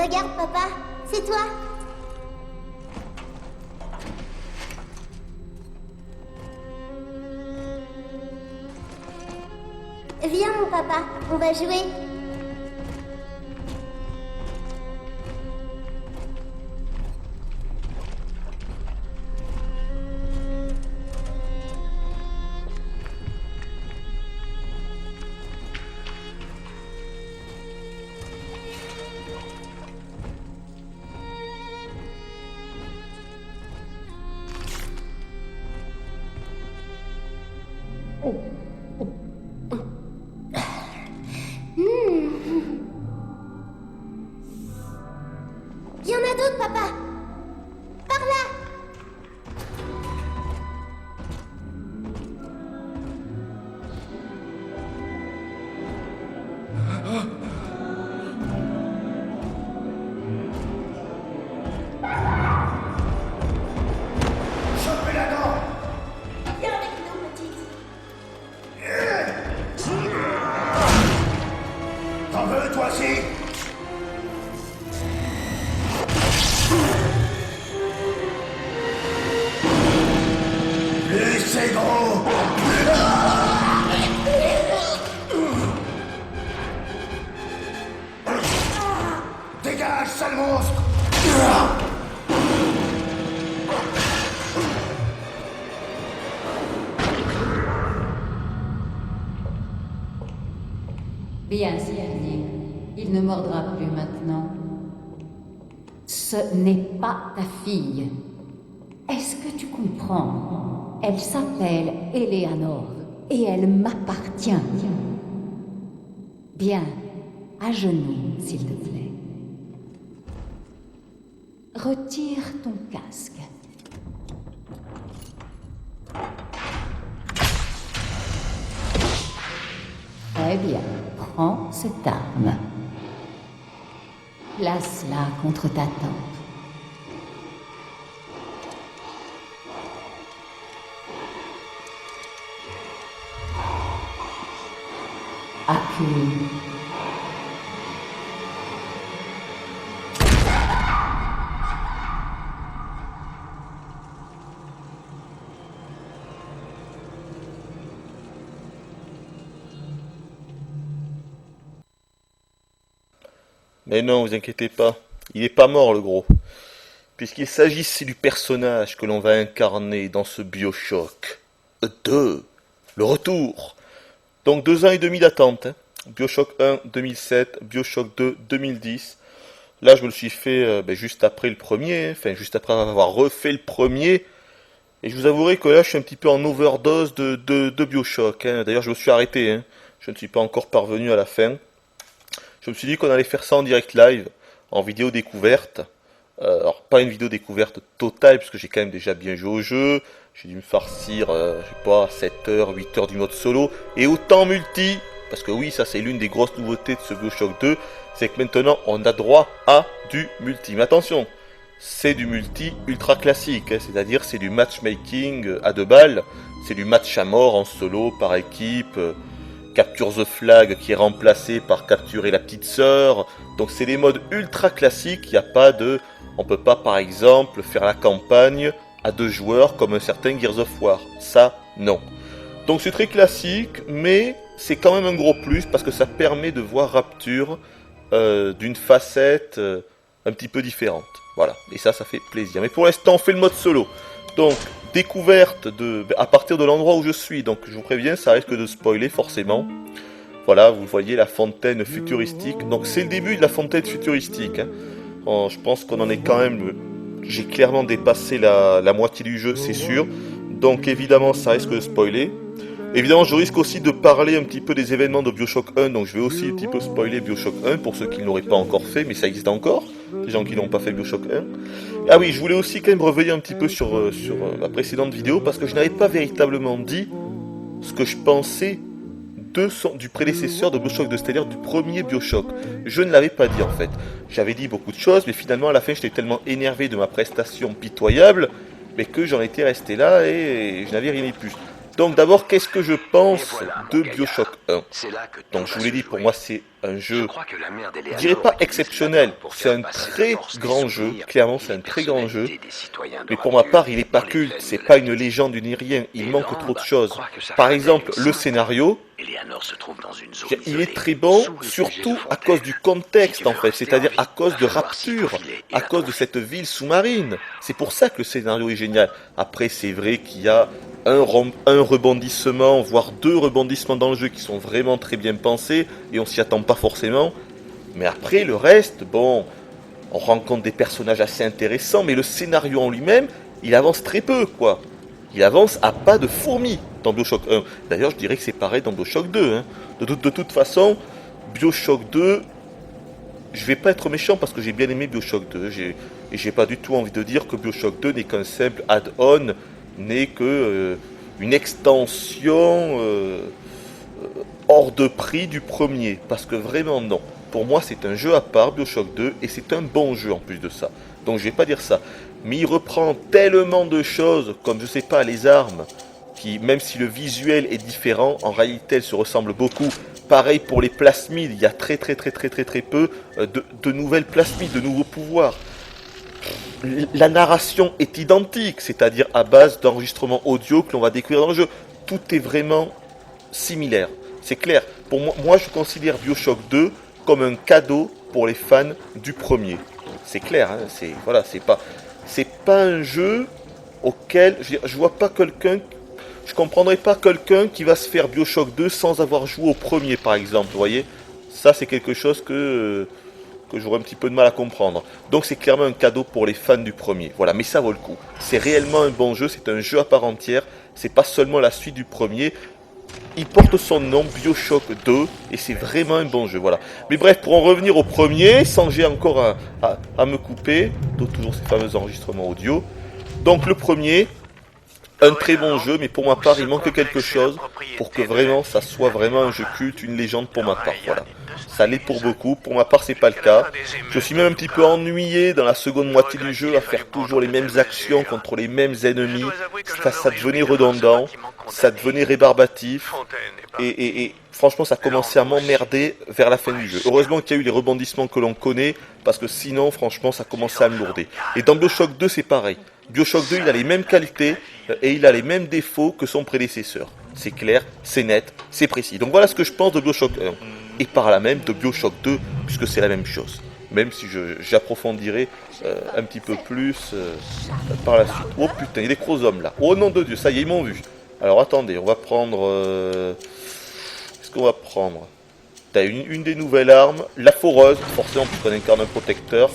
Regarde, papa, c'est toi. Viens, mon papa, on va jouer. Il y en a d'autres, papa. Par là. Chopez-la dent! Viens avec nous, petite. T'en veux, toi aussi? Laissez gros! Dégage, sale monstre! Bien, Cyril. Il ne mordra plus maintenant. Ce n'est pas ta fille. Est-ce que tu comprends? Elle s'appelle Eleanor et elle m'appartient. Bien, à genoux, s'il te plaît. Retire ton casque. Très bien, prends cette arme. Place-la contre ta tempe. Accule. Mais non, vous inquiétez pas, il n'est pas mort le gros, puisqu'il s'agissait du personnage que l'on va incarner dans ce BioShock 2, le retour. Donc 2 ans et demi d'attente, hein. BioShock 1 2007, BioShock 2 2010. Là je me le suis fait juste après le premier, enfin juste après avoir refait le premier. Et je vous avouerai que là je suis un petit peu en overdose de BioShock, hein. D'ailleurs je me suis arrêté, hein. Je ne suis pas encore parvenu à la fin. Je me suis dit qu'on allait faire ça en direct live, en vidéo découverte. Alors pas une vidéo découverte totale, puisque j'ai quand même déjà bien joué au jeu. J'ai dû me farcir, je sais pas, 7h, 8h du mode solo. Et autant multi, parce que oui, ça c'est l'une des grosses nouveautés de ce BioShock 2, c'est que maintenant on a droit à du multi. Mais attention, c'est du multi ultra classique, hein, c'est-à-dire c'est du matchmaking à 2 balles. C'est du match à mort en solo, par équipe... Capture the Flag qui est remplacé par Capturer la petite sœur. Donc c'est des modes ultra classiques, il n'y a pas de... On peut pas par exemple faire la campagne à 2 joueurs comme un certain Gears of War. Ça, non. Donc c'est très classique, mais c'est quand même un gros plus parce que ça permet de voir Rapture d'une facette un petit peu différente. Voilà, et ça fait plaisir. Mais pour l'instant on fait le mode solo. Donc, découverte à partir de l'endroit où je suis. Donc, je vous préviens, ça risque de spoiler forcément. Voilà, vous voyez la fontaine futuristique. Donc, c'est le début de la fontaine futuristique. Hein. Je pense qu'on en est quand même... J'ai clairement dépassé la moitié du jeu, c'est sûr. Donc, évidemment, ça risque de spoiler. Évidemment, je risque aussi de parler un petit peu des événements de BioShock 1. Donc, je vais aussi un petit peu spoiler BioShock 1 pour ceux qui ne l'auraient pas encore fait. Mais ça existe encore. Les gens qui n'ont pas fait BioShock 1. Ah oui, je voulais aussi quand même revenir un petit peu sur ma précédente vidéo parce que je n'avais pas véritablement dit ce que je pensais du prédécesseur de BioShock 2, c'est-à-dire du premier BioShock. Je ne l'avais pas dit en fait. J'avais dit beaucoup de choses, mais finalement à la fin j'étais tellement énervé de ma prestation pitoyable mais que j'en étais resté là et je n'avais rien dit de plus. Donc d'abord, qu'est-ce que je pense Et voilà, mon de gaillard. Bioshock 1? C'est là que tout Donc je va vous l'ai se dit, pour jouer. moi c'est un jeu, Je crois que la mère je d'Eleanor dirais pas utilise la exceptionnel, main pour c'est faire un passer très la force des grand jeu, souvenirs clairement et c'est un les très grand jeu. personnalités des citoyens de Mais pour ma Rapture part, il n'est pas dans les culte, veines c'est de pas la une vie. légende ni rien, il Et manque Lamb trop de choses. croit que ça Par rappelle exemple, le ça. scénario, Eleanor se trouve dans une zone il isolée, est très bon, sous le surtout sujet de à cause du contexte Si tu en veux fait, rester c'est-à-dire en vie, à cause de va falloir s'y Rapture, faufiler et à la cause de trouver. cette ville sous-marine. C'est pour ça que le scénario est génial. Après, c'est vrai qu'il y a un rebondissement, voire deux rebondissements dans le jeu qui sont vraiment très bien pensés, et on s'y attend pas forcément. Mais après, le reste, bon, on rencontre des personnages assez intéressants, mais le scénario en lui-même, il avance très peu, quoi. Il avance à pas de fourmi dans Bioshock 1. D'ailleurs, je dirais que c'est pareil dans Bioshock 2. Hein. De toute façon, Bioshock 2, je vais pas être méchant parce que j'ai bien aimé Bioshock 2. Et j'ai pas du tout envie de dire que Bioshock 2 n'est qu'un simple add-on, n'est que une extension hors de prix du premier. Parce que vraiment, non. Pour moi, c'est un jeu à part, Bioshock 2, et c'est un bon jeu en plus de ça. Donc je vais pas dire ça. Mais il reprend tellement de choses, comme je sais pas, les armes, qui, même si le visuel est différent, en réalité elles se ressemblent beaucoup. Pareil pour les plasmides, il y a très peu de nouvelles plasmides, de nouveaux pouvoirs. La narration est identique, c'est-à-dire à base d'enregistrements audio que l'on va découvrir dans le jeu. Tout est vraiment similaire, c'est clair. Pour moi, je considère Bioshock 2 comme un cadeau pour les fans du premier. C'est clair, hein, c'est pas un jeu auquel je vois pas quelqu'un, je comprendrais pas quelqu'un qui va se faire Bioshock 2 sans avoir joué au premier, par exemple. Vous voyez, ça c'est quelque chose que j'aurais un petit peu de mal à comprendre. Donc c'est clairement un cadeau pour les fans du premier. Voilà, mais ça vaut le coup. C'est réellement un bon jeu, c'est un jeu à part entière. C'est pas seulement la suite du premier. Il porte son nom, Bioshock 2, et c'est vraiment un bon jeu, voilà. Mais bref, pour en revenir au premier, sans j'ai encore à me couper, donc toujours ces fameux enregistrements audio. Donc le premier, un très bon jeu, mais pour ma part, il manque quelque chose pour que vraiment ça soit vraiment un jeu culte, une légende pour ma part, voilà. Ça l'est pour beaucoup, pour ma part c'est pas le cas. Je suis même un petit peu ennuyé dans la seconde moitié du jeu à faire toujours les mêmes actions contre les mêmes ennemis. Ça devenait redondant, ça devenait rébarbatif, et franchement ça commençait à m'emmerder vers la fin du jeu. Heureusement qu'il y a eu les rebondissements que l'on connaît, parce que sinon franchement ça commençait à me lourder. Et dans Bioshock 2 c'est pareil. Bioshock 2 il a les mêmes qualités, et il a les mêmes défauts que son prédécesseur. C'est clair, c'est net, c'est précis. Donc voilà ce que je pense de Bioshock 1. Et par là même de Bioshock 2, puisque c'est la même chose. Même si j'approfondirai un petit peu plus par la suite. Oh putain, il y a des gros hommes là. Oh nom de Dieu, ça y est, ils m'ont vu. Alors attendez, on va prendre... Qu'est-ce qu'on va prendre? T'as une des nouvelles armes, la foreuse, forcément puisqu'on incarne un protecteur.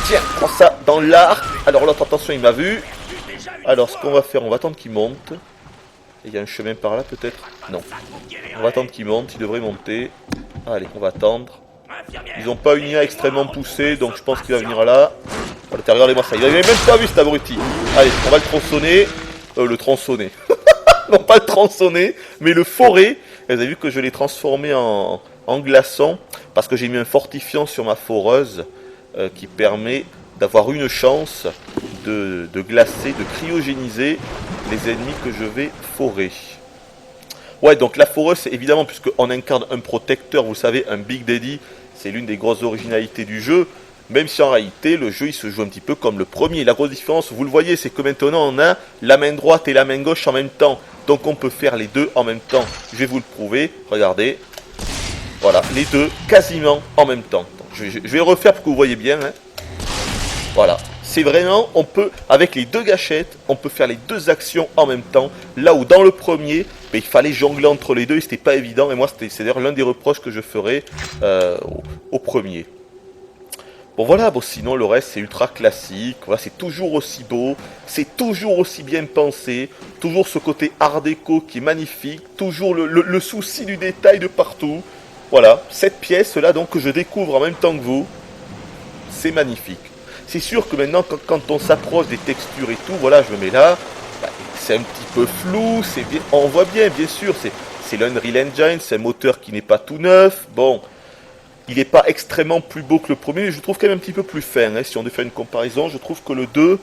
Tiens, prends ça dans l'arc. Alors l'autre, attention, il m'a vu. Alors ce qu'on va faire, on va attendre qu'il monte. Il y a un chemin par là peut-être? Non. On va attendre qu'il monte, il devrait monter. Allez, on va attendre. Ils n'ont pas une IA extrêmement poussée, donc je pense qu'il va venir là. Regardez-moi ça, il n'avait même pas vu cet abruti. Allez, on va le tronçonner. Le tronçonner. Non, pas le tronçonner, mais le forer. Vous avez vu que je l'ai transformé en glaçon, parce que j'ai mis un fortifiant sur ma foreuse qui permet d'avoir une chance de glacer, de cryogéniser les ennemis que je vais forer. Ouais, donc la foreuse, c'est évidemment, puisqu'on incarne un protecteur, vous savez, un Big Daddy, c'est l'une des grosses originalités du jeu, même si en réalité, le jeu, il se joue un petit peu comme le premier. La grosse différence, vous le voyez, c'est que maintenant, on a la main droite et la main gauche en même temps. Donc on peut faire les deux en même temps. Je vais vous le prouver, regardez. Voilà, les deux quasiment en même temps. Donc, je vais le refaire pour que vous voyez bien, hein. Voilà, c'est vraiment, on peut, avec les deux gâchettes, on peut faire les deux actions en même temps. Là où dans le premier, il fallait jongler entre les deux et c'était pas évident. Et moi, c'est d'ailleurs l'un des reproches que je ferai au premier. Bon voilà, bon sinon le reste c'est ultra classique, voilà, c'est toujours aussi beau, c'est toujours aussi bien pensé, toujours ce côté art déco qui est magnifique, toujours le souci du détail de partout. Voilà, cette pièce là donc que je découvre en même temps que vous, c'est magnifique. C'est sûr que maintenant quand on s'approche des textures et tout, voilà, je me mets là, c'est un petit peu flou, on voit bien sûr, c'est l'Unreal Engine, c'est un moteur qui n'est pas tout neuf, bon... Il n'est pas extrêmement plus beau que le premier, mais je trouve quand même un petit peu plus fin. Hein. Si on devait faire une comparaison, je trouve que le 2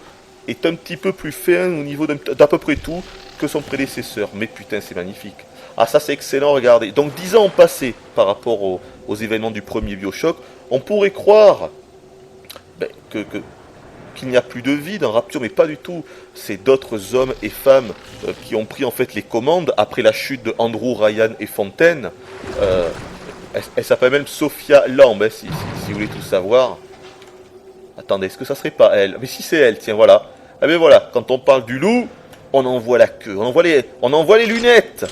est un petit peu plus fin au niveau d'à peu près tout que son prédécesseur. Mais putain, c'est magnifique. Ah, ça c'est excellent, regardez. Donc 10 ans ont passé par rapport aux événements du premier Bioshock. On pourrait croire qu'il n'y a plus de vie dans Rapture, mais pas du tout. C'est d'autres hommes et femmes qui ont pris en fait les commandes après la chute de Andrew, Ryan et Fontaine. Elle s'appelle même Sophia Lamb, si vous voulez tout savoir. Attendez, est-ce que ça serait pas elle? Mais si c'est elle, tiens, voilà. Ah ben voilà, quand on parle du loup, on en voit la queue, on en voit les lunettes.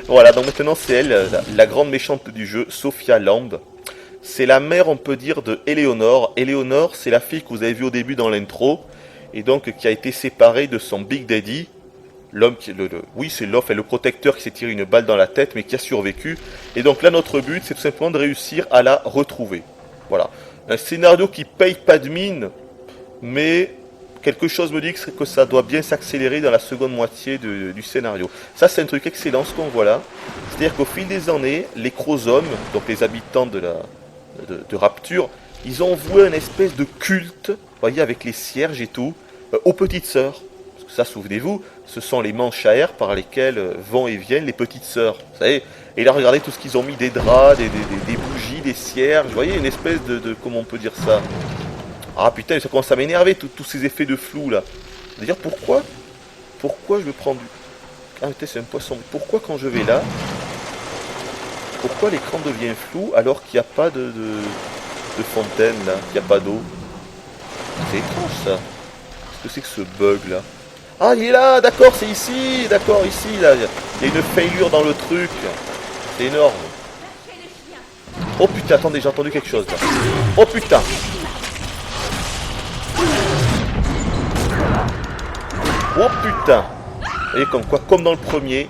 Voilà, donc maintenant c'est elle, la grande méchante du jeu, Sophia Lamb. C'est la mère, on peut dire, de Eleanor. Eleanor, c'est la fille que vous avez vue au début dans l'intro, et donc qui a été séparée de son Big Daddy. L'homme qui oui, c'est l'off et le protecteur qui s'est tiré une balle dans la tête, mais qui a survécu. Et donc là, notre but, c'est tout simplement de réussir à la retrouver. Voilà. Un scénario qui paye pas de mine, mais quelque chose me dit que ça doit bien s'accélérer dans la seconde moitié du scénario. Ça, c'est un truc excellent, ce qu'on voit là. C'est-à-dire qu'au fil des années, les chromosomes, donc les habitants de Rapture, ils ont voué une espèce de culte, vous voyez, avec les cierges et tout, aux petites sœurs. Parce que ça, souvenez-vous, ce sont les manches à air par lesquelles vont et viennent les petites sœurs. Vous savez. Et là, regardez tout ce qu'ils ont mis, des draps, des bougies, des cierges. Vous voyez, une espèce de comment on peut dire ça? Ah putain, ça commence à m'énerver, tous ces effets de flou là. C'est-à-dire, pourquoi je me prends du... Ah putain, c'est un poisson. Pourquoi quand je vais là, pourquoi l'écran devient flou alors qu'il n'y a pas de fontaine là, qu'il n'y a pas d'eau? C'est étrange ça. Qu'est-ce que c'est que ce bug là? Ah, il est là, d'accord, c'est ici, d'accord, ici, là. Il y a une failure dans le truc. C'est énorme. Oh putain, attendez, j'ai entendu quelque chose là. Oh putain. Oh putain. Vous voyez, comme quoi, comme dans le premier,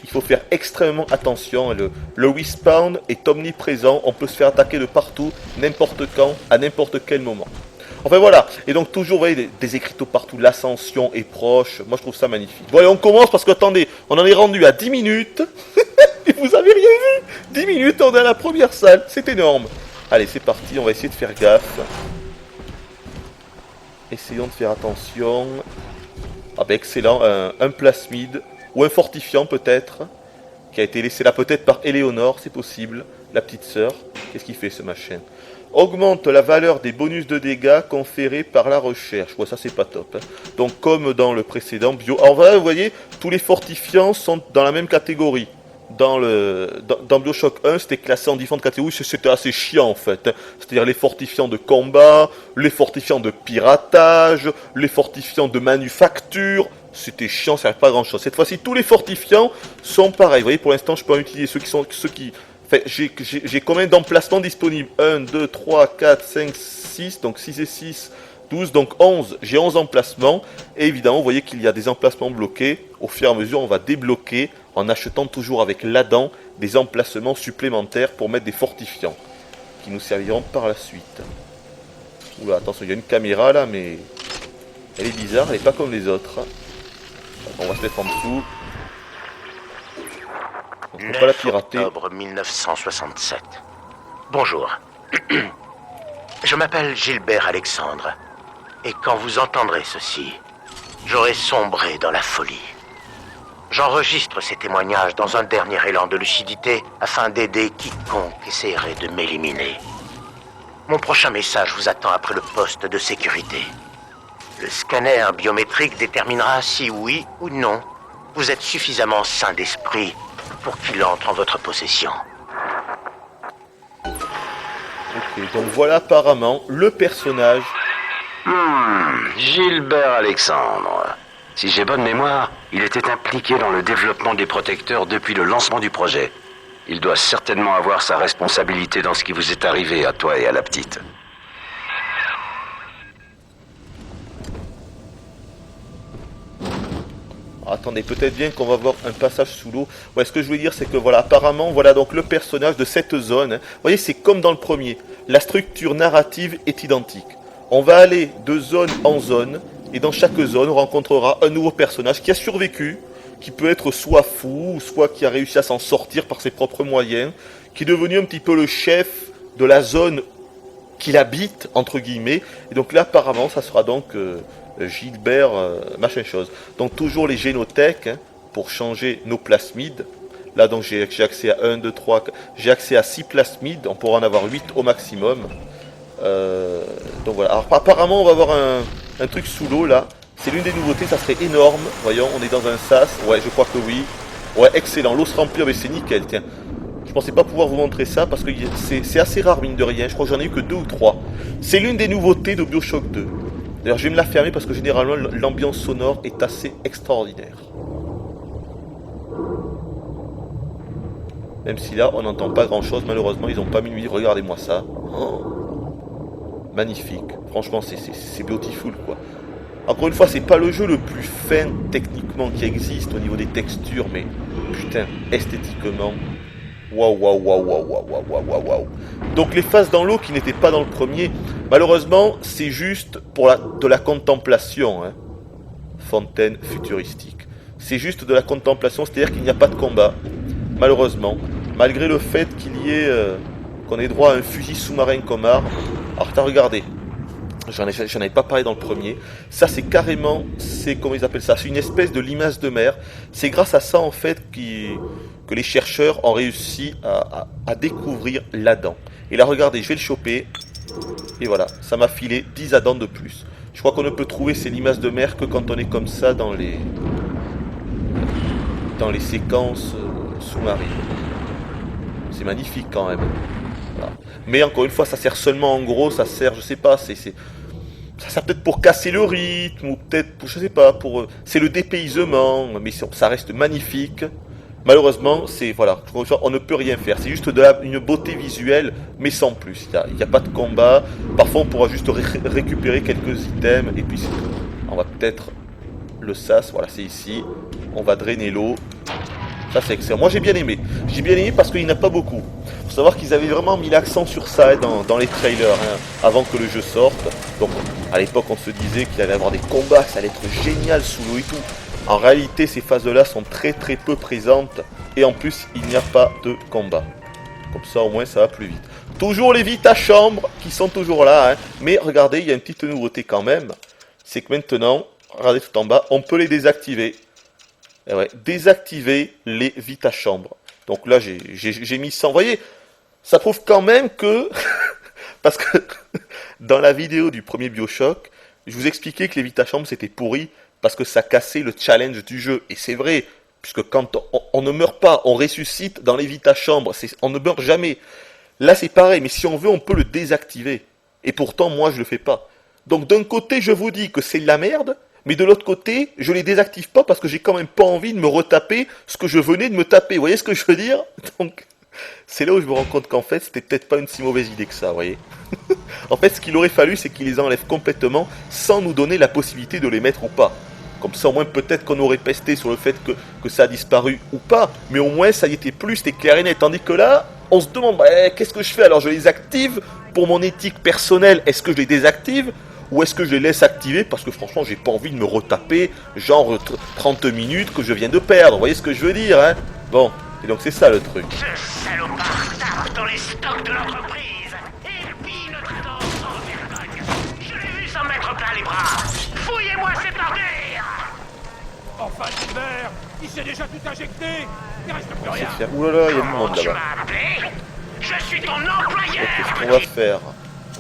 il faut faire extrêmement attention. Le respawn est omniprésent, on peut se faire attaquer de partout, n'importe quand, à n'importe quel moment. Enfin voilà, et donc toujours, vous voyez, des écriteaux partout, l'ascension est proche, moi je trouve ça magnifique. Bon allez, on commence parce que, attendez, on en est rendu à 10 minutes, et vous avez rien vu. 10 minutes, on est à la première salle, c'est énorme. Allez, c'est parti, on va essayer de faire gaffe. Essayons de faire attention. Ah ben excellent, un plasmide, ou un fortifiant peut-être, qui a été laissé là peut-être par Eleanor, c'est possible, la petite sœur. Qu'est-ce qu'il fait ce machin? Augmente la valeur des bonus de dégâts conférés par la recherche. Ouais, ça c'est pas top. Hein. Donc comme dans le précédent bio... En vrai, vous voyez, tous les fortifiants sont dans la même catégorie. Dans Bioshock 1, c'était classé en différentes catégories, c'était assez chiant en fait. Hein. C'est-à-dire les fortifiants de combat, les fortifiants de piratage, les fortifiants de manufacture. C'était chiant, ça servait pas à grand chose. Cette fois-ci, tous les fortifiants sont pareils. Vous voyez, pour l'instant, je peux en utiliser ceux qui Enfin, j'ai combien d'emplacements disponibles? 1, 2, 3, 4, 5, 6, donc 6 et 6, 12, donc 11. J'ai 11 emplacements. Et évidemment, vous voyez qu'il y a des emplacements bloqués. Au fur et à mesure, on va débloquer en achetant toujours avec l'Adam des emplacements supplémentaires pour mettre des fortifiants qui nous serviront par la suite. Oula, attention, il y a une caméra là, mais elle est bizarre, elle n'est pas comme les autres. On va se mettre en dessous. On ne peut pas la pirater. Octobre 1967. Bonjour. Je m'appelle Gilbert Alexandre. Et quand vous entendrez ceci, j'aurai sombré dans la folie. J'enregistre ces témoignages dans un dernier élan de lucidité afin d'aider quiconque essaierait de m'éliminer. Mon prochain message vous attend après le poste de sécurité. Le scanner biométrique déterminera si oui ou non vous êtes suffisamment sain d'esprit pour qu'il entre en votre possession. Ok, donc voilà apparemment le personnage. Gilbert Alexandre. Si j'ai bonne mémoire, il était impliqué dans le développement des protecteurs depuis le lancement du projet. Il doit certainement avoir sa responsabilité dans ce qui vous est arrivé à toi et à la petite. Attendez, peut-être bien qu'on va voir un passage sous l'eau. Ouais, ce que je voulais dire, c'est que voilà, apparemment, voilà donc le personnage de cette zone. Hein. Vous voyez, c'est comme dans le premier. La structure narrative est identique. On va aller de zone en zone, et dans chaque zone, on rencontrera un nouveau personnage qui a survécu, qui peut être soit fou, ou soit qui a réussi à s'en sortir par ses propres moyens, qui est devenu un petit peu le chef de la zone qu'il habite, entre guillemets. Et donc là, apparemment, ça sera donc Gilbert, machin chose. Donc toujours les génothèques, hein, pour changer nos plasmides. Là, donc j'ai accès à 1, 2, 3, j'ai accès à 6 plasmides. On pourra en avoir 8 au maximum. Donc voilà. Alors apparemment, on va avoir un truc sous l'eau, là. C'est l'une des nouveautés, ça serait énorme. Voyons, on est dans un sas. Ouais, je crois que oui. Ouais, excellent. L'eau se remplit, mais c'est nickel, tiens. Je pensais pas pouvoir vous montrer ça parce que c'est assez rare, mine de rien. Je crois que j'en ai eu que 2 ou 3. C'est l'une des nouveautés de BioShock 2. D'ailleurs, je vais me la fermer parce que généralement, l'ambiance sonore est assez extraordinaire. Même si là, on n'entend pas grand chose, malheureusement, ils n'ont pas mis nuit. Regardez-moi ça. Oh. Magnifique. Franchement, c'est beautiful, quoi. Encore une fois, c'est pas le jeu le plus fin techniquement qui existe au niveau des textures, mais putain, esthétiquement, waouh, waouh, waouh, waouh, waouh, waouh, waouh, waouh. Donc les phases dans l'eau qui n'étaient pas dans le premier, malheureusement, c'est juste pour de la contemplation, hein. Fontaine futuristique. C'est juste de la contemplation, c'est-à-dire qu'il n'y a pas de combat, malheureusement, malgré le fait qu'il y ait qu'on ait droit à un fusil sous-marin comme arme. Alors t'as regardé. J'en avais pas parlé dans le premier. Ça, c'est carrément, comment ils appellent ça? C'est une espèce de limace de mer. C'est grâce à ça, en fait, que les chercheurs ont réussi à découvrir l'Adam. Et là, regardez, je vais le choper. Et voilà, ça m'a filé 10 Adams de plus. Je crois qu'on ne peut trouver ces limaces de mer que quand on est comme ça dans les séquences sous-marines. C'est magnifique quand même. Voilà. Mais encore une fois, ça sert seulement en gros, ça sert, je sais pas, ça sert peut-être pour casser le rythme, ou peut-être pour, je sais pas, c'est le dépaysement, mais ça reste magnifique. Malheureusement, voilà, on ne peut rien faire, c'est juste une beauté visuelle, mais sans plus. Il n'y a pas de combat, parfois on pourra juste récupérer quelques items, et puis c'est tout. On va peut-être le sas, voilà, c'est ici, on va drainer l'eau. Ça c'est excellent. Moi j'ai bien aimé parce qu'il n'y en a pas beaucoup. Faut savoir qu'ils avaient vraiment mis l'accent sur ça dans les trailers, hein, avant que le jeu sorte. Donc à l'époque on se disait qu'il allait y avoir des combats, que ça allait être génial sous l'eau et tout. En réalité ces phases-là sont très très peu présentes et en plus il n'y a pas de combat. Comme ça au moins ça va plus vite. Toujours les vites à chambre qui sont toujours là, hein. Mais regardez, il y a une petite nouveauté quand même. C'est que maintenant, regardez tout en bas, on peut les désactiver. Et ouais, désactiver les vites à chambre. Donc là, j'ai mis ça. Vous voyez, ça prouve quand même que... Parce que dans la vidéo du premier BioShock, je vous expliquais que les vites à chambre, c'était pourri parce que ça cassait le challenge du jeu. Et c'est vrai, puisque quand on ne meurt pas, on ressuscite dans les vites à chambre. On ne meurt jamais. Là, c'est pareil, mais si on veut, on peut le désactiver. Et pourtant, moi, je le fais pas. Donc d'un côté, je vous dis que c'est la merde... Mais de l'autre côté, je les désactive pas parce que j'ai quand même pas envie de me retaper ce que je venais de me taper. Vous voyez ce que je veux dire? Donc, c'est là où je me rends compte qu'en fait, c'était peut-être pas une si mauvaise idée que ça, vous voyez. En fait, ce qu'il aurait fallu, c'est qu'ils les enlèvent complètement sans nous donner la possibilité de les mettre ou pas. Comme ça, au moins, peut-être qu'on aurait pesté sur le fait que ça a disparu ou pas. Mais au moins, ça y était plus, c'était clair et net. Tandis que là, on se demande, qu'est-ce que je fais? Alors, je les active pour mon éthique personnelle. Est-ce que je les désactive? Ou est-ce que je les laisse activer parce que franchement j'ai pas envie de me retaper genre 30 minutes que je viens de perdre, vous voyez ce que je veux dire, hein? Bon, et donc c'est ça le truc. Ce salopard tape dans les stocks de l'entreprise et pille notre temps sans vergogne. Je l'ai vu s'en mettre plein les bras. Fouillez-moi ces parterres. Enfin, Gilbert, il s'est déjà tout injecté. Il reste plus rien. Oulala, il y a du monde Tu là-bas. m'as appelé? Je suis ton employeur. Qu'est-ce qu'on va faire?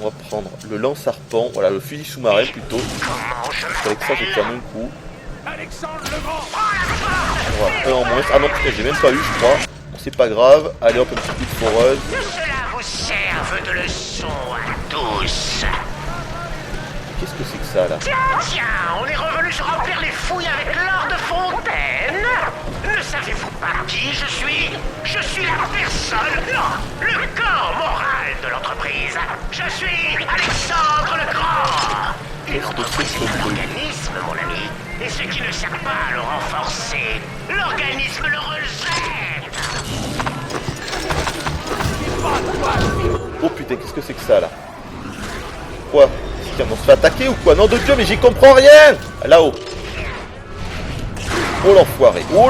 On va prendre le lance-harpon, voilà, le fusil sous-marin plutôt. Comment je Avec ça, je tiens un coup. Alexandre le Grand. Voilà, un en moins. Ah non, putain, j'ai même pas eu, je crois. Bon, c'est pas grave. Allez hop, un petit coup de foreuse. Que cela vous serve de leçon à tous. Qu'est-ce que c'est que ça, là? Tiens, on est revenu se remplir les fouilles avec l'or de Fontaine. Ne savez-vous pas qui je suis? Je suis la personne, non, le corps moral de l'entreprise. Je suis Alexandre le Grand. Une entreprise est un organisme, mon ami. Et ce qui ne sert pas à le renforcer, l'organisme le rejette. Oh putain, qu'est-ce que c'est que ça, là? Quoi? On se fait attaquer ou quoi? Non de Dieu, mais j'y comprends rien! Là-haut. Oh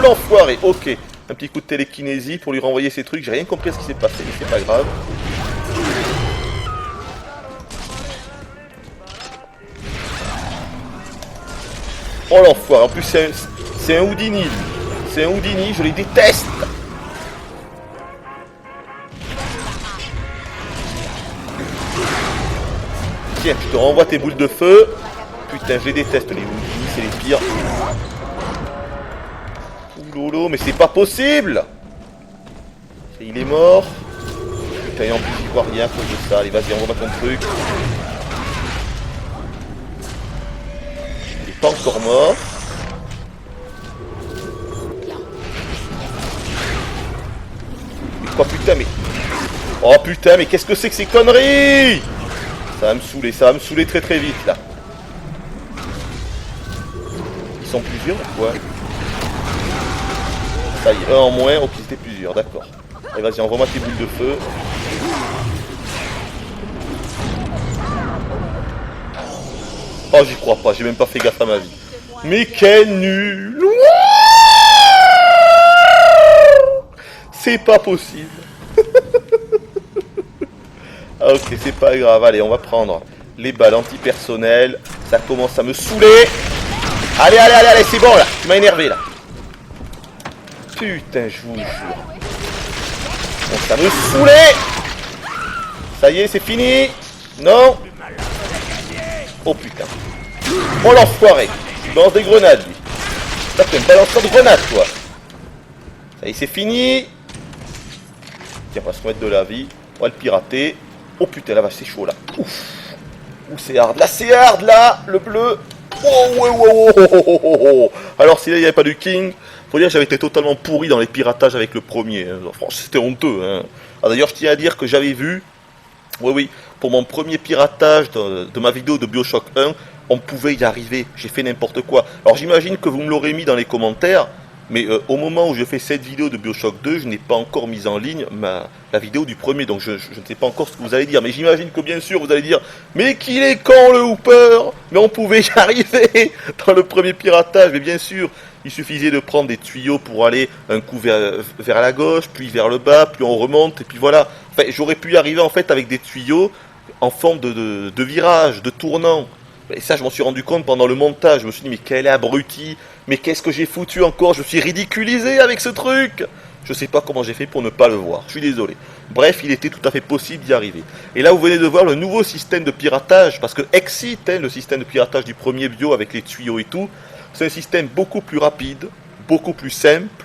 l'enfoiré, ok. Un petit coup de télékinésie pour lui renvoyer ses trucs. J'ai rien compris à ce qui s'est passé, mais c'est pas grave. Oh l'enfoiré, en plus c'est un Houdini. C'est un Houdini, je les déteste. Tiens, je te renvoie tes boules de feu. Putain, je les déteste, les Houdini, c'est les pires. Oulolo, mais c'est pas possible. Il est mort. Putain, en plus, il voit rien à cause de ça. Allez, vas-y, envoie-moi ton truc. Il est pas encore mort. Mais quoi, putain, mais... Oh putain, mais qu'est-ce que c'est que ces conneries? Ça va me saouler très très vite, là. Ils sont plusieurs ou quoi? Ça y est, un en moins. Ok, c'était plusieurs, d'accord. Allez, vas-y, envoie-moi tes boules de feu. Oh, j'y crois pas, j'ai même pas fait gaffe à ma vie. Mais quel nul! C'est pas possible. Ah, ok, c'est pas grave. Allez, on va prendre les balles antipersonnelles. Ça commence à me saouler. Allez, c'est bon là. Tu m'as énervé là. Putain, je vous jure. Bon, ça me saoulait. Ça y est, c'est fini. Non. Oh putain. Oh l'enfoiré. Il balance des grenades lui. Ça t'es un balanceur de grenades toi. Ça y est, c'est fini. Tiens, on va se remettre de la vie. On va le pirater. Oh putain, la vache, c'est chaud là. Ouf. Ouh, c'est hard. Là, c'est hard là. Le bleu. Oh. Alors, si là, il n'y avait pas du King, faut dire que j'avais été totalement pourri dans les piratages avec le premier. Hein. Franchement, c'était honteux. Hein. Ah, d'ailleurs, je tiens à dire que j'avais vu. Oui, pour mon premier piratage de ma vidéo de BioShock 1, on pouvait y arriver. J'ai fait n'importe quoi. Alors, j'imagine que vous me l'aurez mis dans les commentaires. Mais au moment où je fais cette vidéo de BioShock 2, je n'ai pas encore mis en ligne la vidéo du premier, donc je ne sais pas encore ce que vous allez dire. Mais j'imagine que bien sûr vous allez dire « Mais qu'il est con le Hooper !» Mais on pouvait y arriver dans le premier piratage, mais bien sûr, il suffisait de prendre des tuyaux pour aller un coup vers la gauche, puis vers le bas, puis on remonte, et puis voilà. Enfin, j'aurais pu y arriver en fait avec des tuyaux en forme de virage, de tournant. Et ça, je m'en suis rendu compte pendant le montage. Je me suis dit, mais quel abruti! Mais qu'est-ce que j'ai foutu encore? Je me suis ridiculisé avec ce truc! Je sais pas comment j'ai fait pour ne pas le voir. Je suis désolé. Bref, il était tout à fait possible d'y arriver. Et là, vous venez de voir le nouveau système de piratage. Parce que Exit, hein, le système de piratage du premier bio avec les tuyaux et tout, c'est un système beaucoup plus rapide, beaucoup plus simple,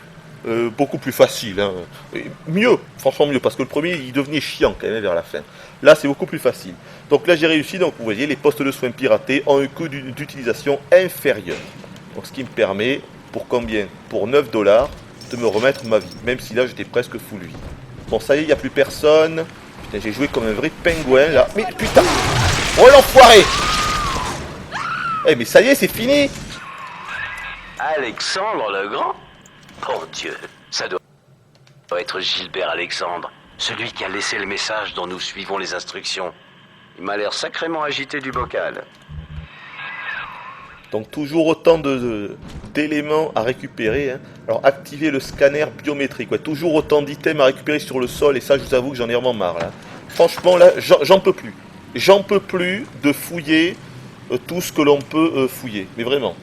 beaucoup plus facile. Hein. Et mieux, franchement mieux. Parce que le premier, il devenait chiant quand même vers la fin. Là, c'est beaucoup plus facile. Donc là, j'ai réussi. Donc, vous voyez, les postes de soins piratés ont un coût d'utilisation inférieur. Donc, ce qui me permet, pour combien? Pour 9 $, de me remettre ma vie. Même si là, j'étais presque full vie. Bon, ça y est, il n'y a plus personne. Putain, j'ai joué comme un vrai pingouin, là. Mais putain! Oh, l'enfoiré! Eh, mais ça y est, c'est fini! Alexandre le Grand? Mon Dieu, ça doit être Gilbert Alexandre, celui qui a laissé le message dont nous suivons les instructions. Il m'a l'air sacrément agité du bocal. Donc toujours autant d'éléments à récupérer. Hein. Alors activer le scanner biométrique. Ouais, toujours autant d'items à récupérer sur le sol. Et ça, je vous avoue que j'en ai vraiment marre. Là. Franchement, là, j'en peux plus. J'en peux plus de fouiller tout ce que l'on peut fouiller. Mais vraiment.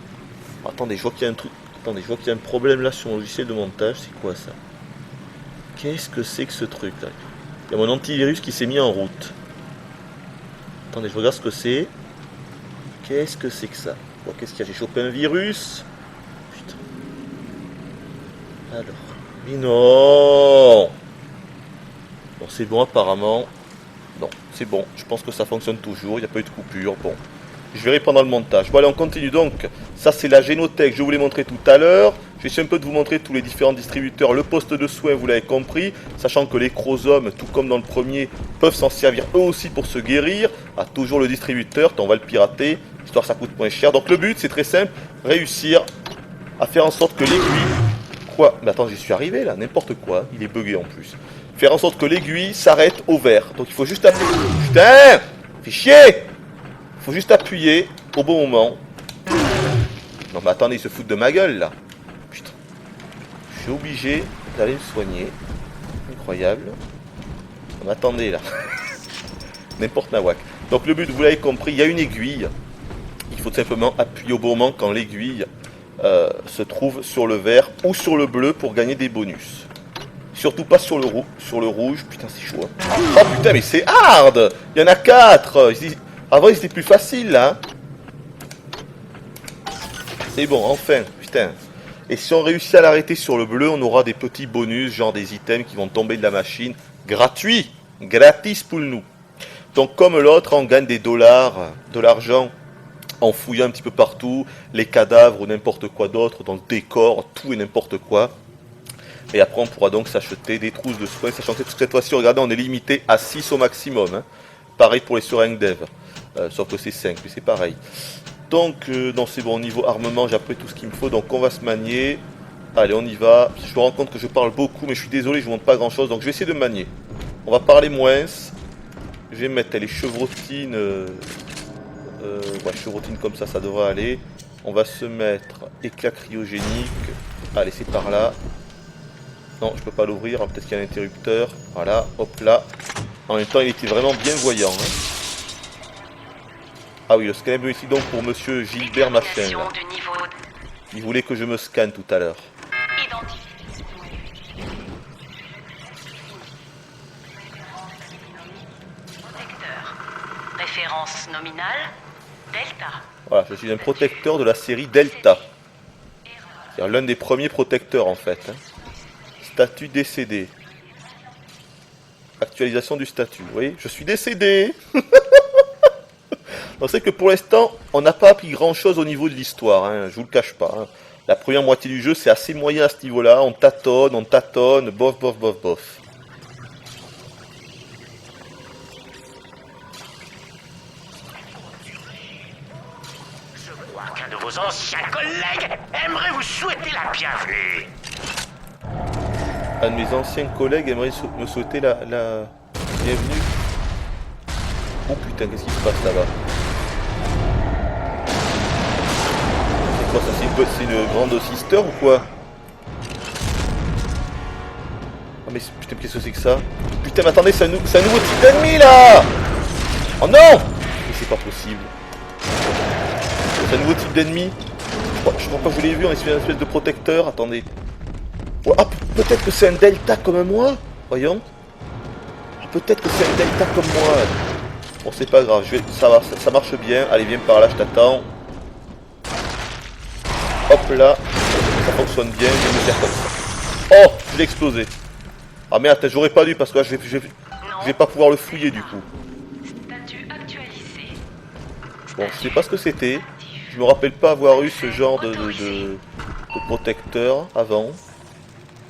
Attendez, je vois qu'il y a un truc. Attendez, je vois qu'il y a un problème là sur mon logiciel de montage. C'est quoi ça? Qu'est-ce que c'est que ce truc là? Il y a mon antivirus qui s'est mis en route. Attendez, je regarde ce que c'est. Qu'est-ce que c'est que ça? Bon, qu'est-ce qu'il y a? J'ai chopé un virus. Putain. Alors. Mais non! Bon, c'est bon apparemment. Non, c'est bon. Je pense que ça fonctionne toujours. Il n'y a pas eu de coupure. Bon. Je verrai pendant le montage. Bon, allez, on continue donc. Ça, c'est la génothèque. Je vous l'ai montré tout à l'heure. Je vais essayer un peu de vous montrer tous les différents distributeurs. Le poste de soins, vous l'avez compris. Sachant que les chromosomes, tout comme dans le premier, peuvent s'en servir eux aussi pour se guérir. Ah, toujours le distributeur. On va le pirater. Histoire que ça coûte moins cher. Donc le but, c'est très simple. Réussir à faire en sorte que l'aiguille... Quoi? Mais attends, j'y suis arrivé là. N'importe quoi. Il est bugué en plus. Faire en sorte que l'aiguille s'arrête au vert. Donc il faut juste appuyer. Putain! Fais chier! Faut juste appuyer au bon moment. Non mais attendez, ils se foutent de ma gueule là. Putain. Je suis obligé d'aller me soigner. Incroyable. Non mais attendez là. N'importe nawak. Donc le but, vous l'avez compris, il y a une aiguille. Il il faut simplement appuyer au bon moment quand l'aiguille se trouve sur le vert ou sur le bleu pour gagner des bonus. Surtout pas sur le rouge. Putain, c'est chaud. Hein. Oh putain, mais c'est hard. Il y en a 4. Avant, c'était plus facile, là. C'est bon, enfin. Putain. Et si on réussit à l'arrêter sur le bleu, on aura des petits bonus, genre des items qui vont tomber de la machine. Gratuit. Gratis pour nous. Donc, comme l'autre, on gagne des dollars, de l'argent, en fouillant un petit peu partout, les cadavres ou n'importe quoi d'autre, dans le décor, tout et n'importe quoi. Et après, on pourra donc s'acheter des trousses de soins, sachant que cette fois-ci, regardez, on est limité à 6 au maximum. Hein. Pareil pour les seringues dev, sauf que c'est 5, mais c'est pareil. Donc, non, c'est bon, au niveau armement, j'ai appris tout ce qu'il me faut, donc on va se manier. Allez, on y va. Je me rends compte que je parle beaucoup, mais je suis désolé, je ne montre pas grand-chose, donc je vais essayer de me manier. On va parler moins. Je vais mettre les chevrotines... ouais, chevrotines comme ça, ça devrait aller. On va se mettre éclat cryogénique. Allez, c'est par là. Non, je peux pas l'ouvrir, peut-être qu'il y a un interrupteur. Voilà, hop là. En même temps, il était vraiment bien voyant. Hein. Ah oui, le scanner ici donc pour monsieur Gilbert Machin. Là. Il voulait que je me scanne tout à l'heure. Référence nominale, Delta. Voilà, je suis un protecteur de la série Delta. C'est l'un des premiers protecteurs en fait. Hein. Statut décédé. Actualisation du statut. Vous voyez, je suis décédé. On sait que pour l'instant, on n'a pas appris grand chose au niveau de l'histoire. Hein, je vous le cache pas. Hein. La première moitié du jeu, c'est assez moyen à ce niveau-là. On tâtonne, bof, bof, bof, bof. Qu'un de vos anciens collègues aimerait vous souhaiter la bienvenue. Un de mes anciens collègues aimerait me souhaiter la bienvenue. Oh putain, qu'est-ce qui se passe là-bas? C'est quoi ça? C'est une grande sister ou quoi? Oh mais putain, qu'est-ce que c'est que ça? Putain, mais attendez, c'est un nouveau type d'ennemi là! Oh non! Mais c'est pas possible. C'est un nouveau type d'ennemi. Je crois pas que je l'ai vu, on est sur une espèce de protecteur. Attendez. Oh, ah, peut-être que c'est un delta comme moi. Voyons. Peut-être que c'est un delta comme moi. Bon, c'est pas grave, ça marche bien. Allez, viens par là, je t'attends. Hop là. Ça fonctionne bien, je vais me faire comme ça. Oh, je l'ai explosé. Ah merde, j'aurais pas dû parce que là, je vais pas pouvoir le fouiller du coup. Bon, je sais pas ce que c'était. Je me rappelle pas avoir eu ce genre de protecteur avant.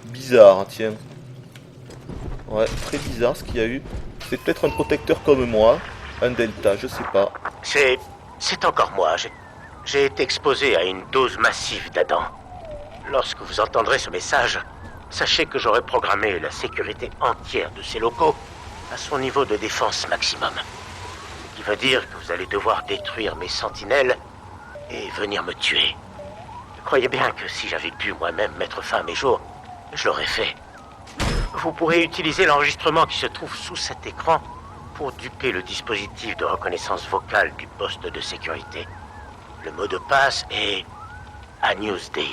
Bizarre, hein, tiens. Ouais, très bizarre ce qu'il y a eu. C'est peut-être un protecteur comme moi. Un delta, je sais pas. C'est encore moi. J'ai été exposé à une dose massive d'Adam. Lorsque vous entendrez ce message, sachez que j'aurai programmé la sécurité entière de ces locaux à son niveau de défense maximum. Ce qui veut dire que vous allez devoir détruire mes sentinelles et venir me tuer. Croyez bien que si j'avais pu moi-même mettre fin à mes jours, je l'aurais fait. Vous pourrez utiliser l'enregistrement qui se trouve sous cet écran pour duper le dispositif de reconnaissance vocale du poste de sécurité. Le mot de passe est Agnus Dei.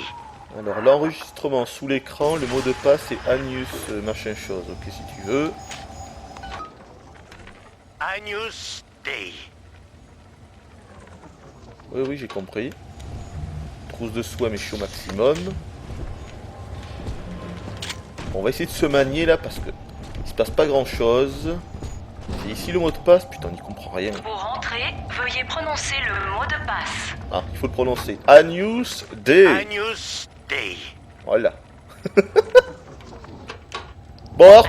Alors l'enregistrement sous l'écran, le mot de passe est Agnus machin chose. Ok, si tu veux. Agnus Dei. Oui, j'ai compris. Trousse de soie, mais je suis au maximum. Bon, on va essayer de se manier là parce que il se passe pas grand chose. C'est ici le mot de passe. Putain, on n'y comprend rien. Pour rentrer, veuillez prononcer le mot de passe. Ah, il faut le prononcer. Agnus Dei. Agnus Dei. Voilà. Bon alors,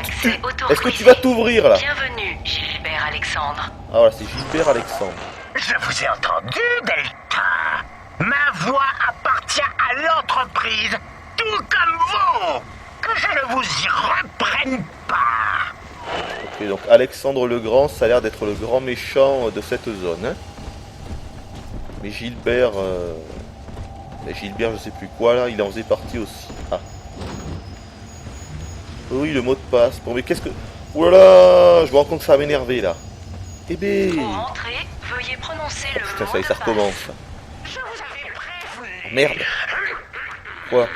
est-ce que tu vas t'ouvrir là? Bienvenue, Gilbert Alexandre. Ah voilà, c'est Gilbert Alexandre. Je vous ai entendu, Delta. Ma voix appartient à l'entreprise, tout comme vous. Que je ne vous y reprenne pas. Ok, donc Alexandre le Grand, ça a l'air d'être le grand méchant de cette zone. Hein. Mais Gilbert... Gilbert, je sais plus quoi là, il en faisait partie aussi. Ah. Oui, le mot de passe. Bon, mais qu'est-ce que... Oh là là, je me rends compte que ça va m'énerver là. Eh ben... Pour rentrer, veuillez prononcer le Putain, mot ça y est, de ça passe. recommence. Merde. Quoi?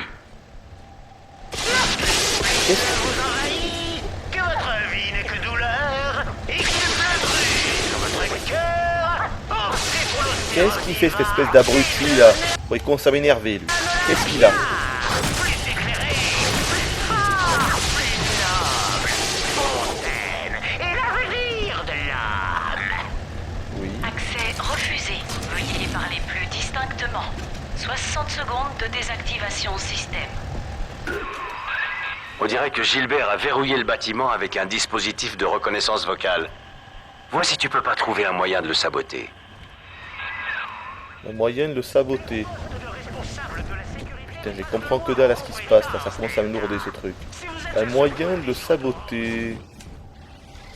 Que votre vie n'est que douleur et qu'il brûle sur votre cœur. Pensez pour l'autre. Qu'est-ce qu'il fait cette espèce d'abruti là? Bon, il commence à m'énerver lui. Qu'est-ce qu'il a? Plus éclairé, plus fort, plus noble. Fontaine et l'avenir de l'âme. Oui. Accès refusé. Veuillez parler plus distinctement. 60 secondes de désactivation système. On dirait que Gilbert a verrouillé le bâtiment avec un dispositif de reconnaissance vocale. Vois si tu peux pas trouver un moyen de le saboter. Un moyen de le saboter. Putain, je comprends que dalle à ce qui se passe là, ça commence à me lourder ce truc. Un moyen de le saboter.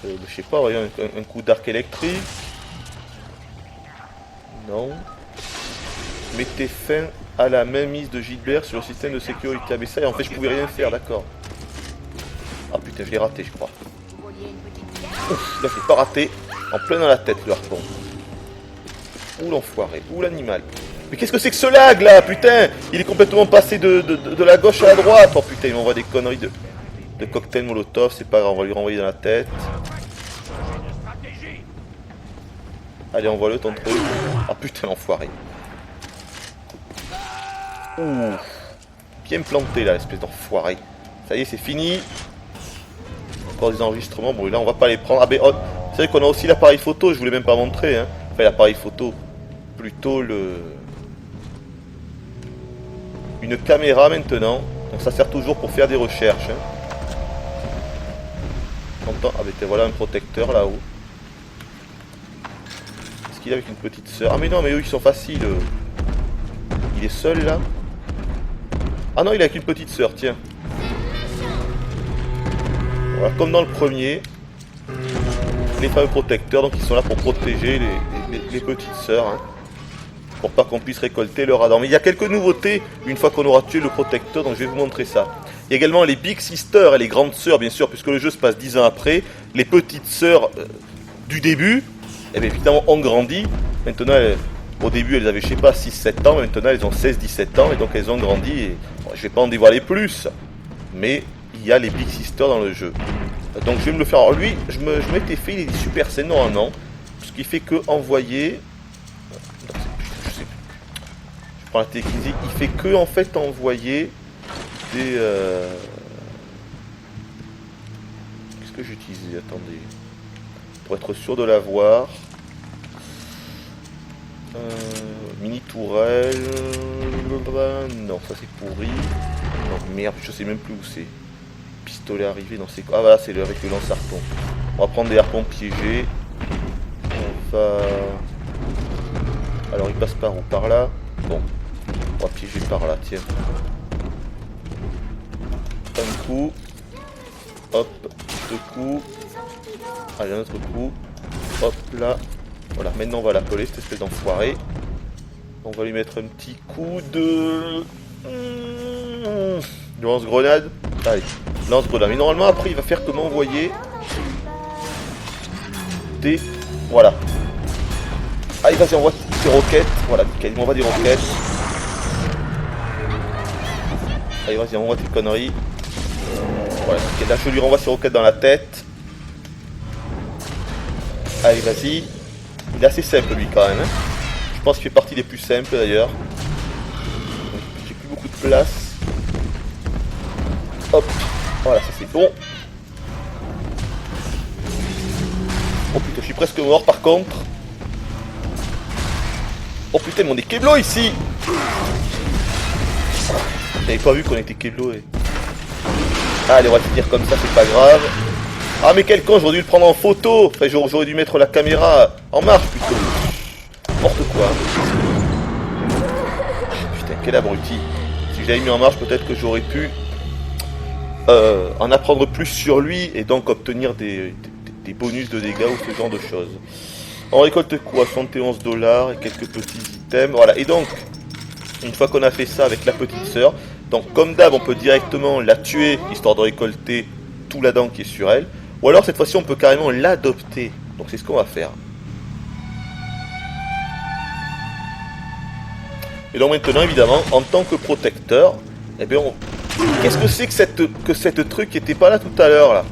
Je sais pas, voyons, un coup d'arc électrique. Non. Mettez fin à la mainmise de Gilbert sur le système de sécurité. Ah mais ça, en fait je pouvais rien faire, d'accord. Ah putain, je l'ai raté je crois. Ouf, là je l'ai pas raté. En plein dans la tête le harpon. Ouh l'enfoiré, ouh l'animal. Mais qu'est-ce que c'est que ce lag là, putain? Il est complètement passé de la gauche à la droite. Oh putain, il m'envoie des conneries de cocktail molotov, c'est pas grave, on va lui renvoyer dans la tête. Allez, envoie-le ton truc. Ah putain, l'enfoiré. Ouh. Bien planté là, l'espèce d'enfoiré. Ça y est, c'est fini. Encore des enregistrements, bon là on va pas les prendre. Ah ben, oh, c'est vrai qu'on a aussi l'appareil photo, je voulais même pas montrer, hein. Enfin l'appareil photo, plutôt une caméra maintenant. Donc ça sert toujours pour faire des recherches, hein. Ah ben voilà un protecteur là-haut. Est-ce qu'il est avec une petite sœur? Ah mais non, mais eux ils sont faciles. Il est seul là? Ah non, il est avec une petite sœur, tiens. Voilà, comme dans le premier, les fameux protecteurs, donc ils sont là pour protéger les petites sœurs, hein, pour pas qu'on puisse récolter leur Adam. Mais il y a quelques nouveautés une fois qu'on aura tué le protecteur, donc je vais vous montrer ça. Il y a également les Big Sisters et les grandes sœurs, bien sûr, puisque le jeu se passe 10 ans après. Les petites sœurs du début, eh bien, évidemment, ont grandi. Maintenant, au début, elles avaient, je sais pas, 6-7 ans, maintenant elles ont 16-17 ans, et donc elles ont grandi, et bon, je vais pas en dévoiler plus, mais il y a les Big Sisters dans le jeu. Donc je vais me le faire. Alors lui, je m'étais fait, il est super sain, non, ce qui fait que envoyer... Non, je sais plus. Je prends la télékinésie, il fait que en fait envoyer des... Qu'est-ce que j'utilisais? Attendez. Pour être sûr de l'avoir. Mini tourelle. Non, ça c'est pourri. Non, merde, je sais même plus où c'est. Pistolet arrivé, non, c'est quoi? Ah, voilà, c'est avec le lance-harpon. On va prendre des harpons piégés. On va. Alors, il passe par où? Par là? Bon, on va piéger par là, tiens. Un coup. Hop, deux coups. Allez, un autre coup. Hop, là. Voilà, maintenant on va l'appeler, cette espèce d'enfoiré. On va lui mettre un petit coup de lance-grenade. Allez, lance-grenade. Mais normalement après il va faire comment envoyer des... Voilà. Allez, vas-y, envoie des roquettes. Voilà, nickel, il m'envoie des roquettes. Allez, vas-y, envoie tes conneries. Voilà, nickel. Là je lui renvoie ses roquettes dans la tête. Allez, vas-y. Il est assez simple lui quand même, hein. Je pense qu'il fait partie des plus simples d'ailleurs. J'ai plus beaucoup de place. Hop, voilà, ça c'est bon. Oh putain, je suis presque mort par contre. Oh putain, mais on est Keblo ici. J'avais pas vu qu'on était Keblo. Allez, on va finir comme ça, c'est pas grave. Ah mais quel con, j'aurais dû le prendre en photo. Enfin, j'aurais dû mettre la caméra en marche plutôt. N'importe quoi. Putain, quel abruti. Si je l'avais mis en marche, peut-être que j'aurais pu en apprendre plus sur lui et donc obtenir des bonus de dégâts ou ce genre de choses. On récolte quoi? 71 $ et quelques petits items. Voilà, et donc, une fois qu'on a fait ça avec la petite sœur, donc comme d'hab, on peut directement la tuer, histoire de récolter tout l'Adam qui est sur elle. Ou alors cette fois-ci on peut carrément l'adopter. Donc c'est ce qu'on va faire. Et donc maintenant, évidemment, en tant que protecteur, eh bien, qu'est-ce que c'est que cette truc qui était pas là tout à l'heure, là?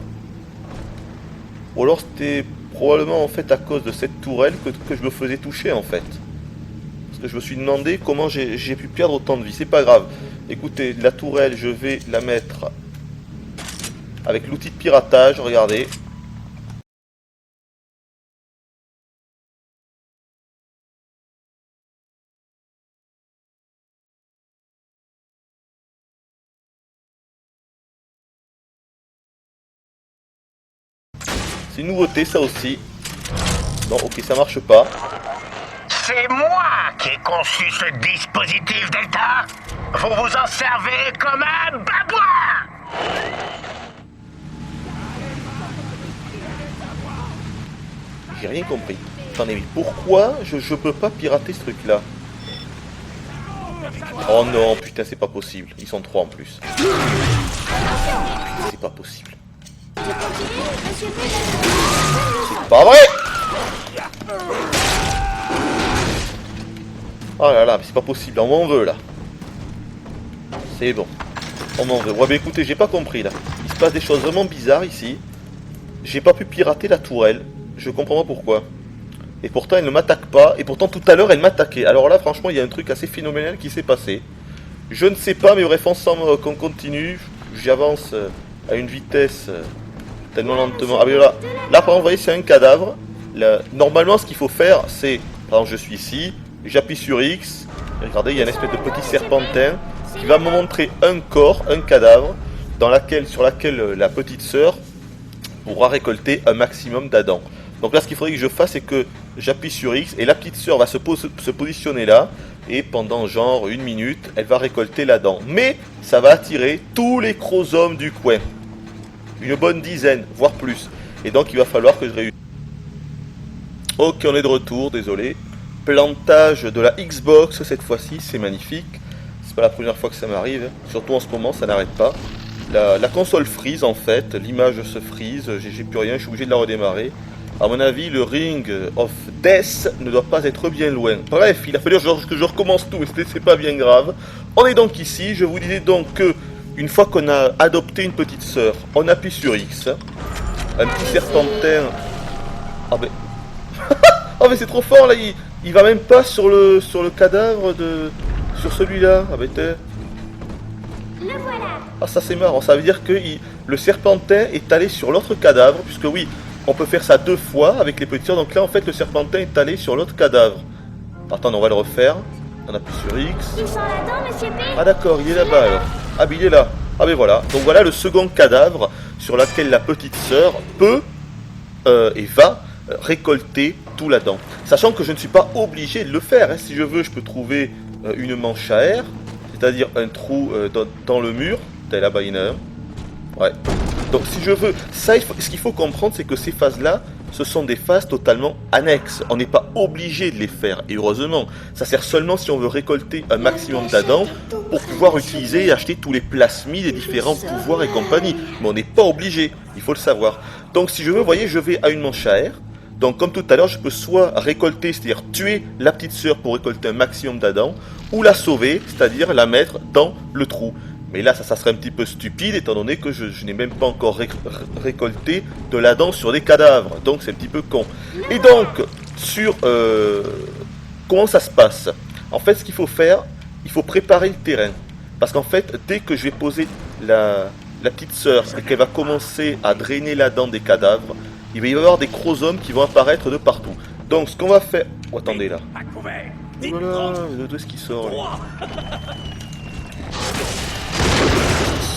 Ou alors c'était probablement en fait à cause de cette tourelle que je me faisais toucher en fait. Parce que je me suis demandé comment j'ai pu perdre autant de vie. C'est pas grave. Écoutez, la tourelle, je vais la mettre avec l'outil de piratage, regardez. C'est une nouveauté ça aussi. Non, ok, ça marche pas. C'est moi qui ai conçu ce dispositif Delta. Vous vous en servez comme un babouin. J'ai rien compris. Attendez, mais pourquoi je peux pas pirater ce truc là? Oh non, putain, c'est pas possible. Ils sont 3 en plus. C'est pas possible. C'est pas vrai! Oh là là, mais c'est pas possible, on m'en veut là. C'est bon. On m'en veut. Ouais, bah écoutez, j'ai pas compris là. Il se passe des choses vraiment bizarres ici. J'ai pas pu pirater la tourelle. Je comprends pas pourquoi. Et pourtant, elle ne m'attaque pas. Et pourtant, tout à l'heure, elle m'attaquait. Alors là, franchement, il y a un truc assez phénoménal qui s'est passé. Je ne sais pas, mais bref, ensemble qu'on continue. J'avance à une vitesse tellement lentement. Ah mais là, par exemple, vous voyez, c'est un cadavre. Là, normalement, ce qu'il faut faire, c'est... Par exemple, je suis ici, j'appuie sur X. Et regardez, il y a une espèce de petit serpentin qui va me montrer un corps, un cadavre, sur laquelle la petite sœur pourra récolter un maximum d'Adam. Donc là, ce qu'il faudrait que je fasse, c'est que j'appuie sur X et la petite sœur va se positionner là. Et pendant genre 1 minute, elle va récolter la dent. Mais ça va attirer tous les chromosomes du coin. Une bonne dizaine, voire plus. Et donc il va falloir que je réussisse. Ok, on est de retour, désolé. Plantage de la Xbox cette fois-ci, c'est magnifique. C'est pas la première fois que ça m'arrive. Surtout en ce moment, ça n'arrête pas. La console freeze en fait, l'image se freeze, j'ai plus rien, je suis obligé de la redémarrer. À mon avis, le Ring of Death ne doit pas être bien loin. Bref, il a fallu que je recommence tout, mais c'est pas bien grave. On est donc ici, je vous disais donc que une fois qu'on a adopté une petite sœur, on appuie sur X. Un petit serpentin. Ah ben... oh mais c'est trop fort là, il va même pas sur le cadavre de... Sur celui-là. Ah ben t'es... Le voilà. Ah ça c'est marrant, ça veut dire que le serpentin est allé sur l'autre cadavre, puisque oui, on peut faire ça 2 fois avec les petites sœurs, donc là en fait le serpentin est allé sur l'autre cadavre. Attends, on va le refaire, on appuie sur X. Ils sont là-dedans, monsieur P. Ah d'accord, il est là-bas alors. Ah ben il est là. Ah ben voilà, donc voilà le second cadavre sur lequel la petite sœur peut et va récolter tout la dent. Sachant que je ne suis pas obligé de le faire, hein. Si je veux, je peux trouver une manche à air, c'est-à-dire un trou dans le mur. Là-bas, il y en a un. Ouais. Donc si je veux, ça, ce qu'il faut comprendre, c'est que ces phases-là, ce sont des phases totalement annexes. On n'est pas obligé de les faire, et heureusement. Ça sert seulement si on veut récolter un maximum d'Adam pour pouvoir utiliser et acheter tous les plasmides des différents pouvoirs et compagnie. Mais on n'est pas obligé, il faut le savoir. Donc si je veux, vous voyez, je vais à une manche à air. Donc comme tout à l'heure, je peux soit récolter, c'est-à-dire tuer la petite sœur pour récolter un maximum d'Adam, ou la sauver, c'est-à-dire la mettre dans le trou. Mais là, ça serait un petit peu stupide, étant donné que je n'ai même pas encore récolté de la dent sur des cadavres. Donc c'est un petit peu con. Et donc, sur... comment ça se passe? En fait, ce qu'il faut faire, il faut préparer le terrain. Parce qu'en fait, dès que je vais poser la petite sœur et qu'elle va commencer à drainer la dent des cadavres, il va y avoir des chromosomes qui vont apparaître de partout. Donc ce qu'on va faire... Oh, attendez là. Voilà, de ce qui sort là.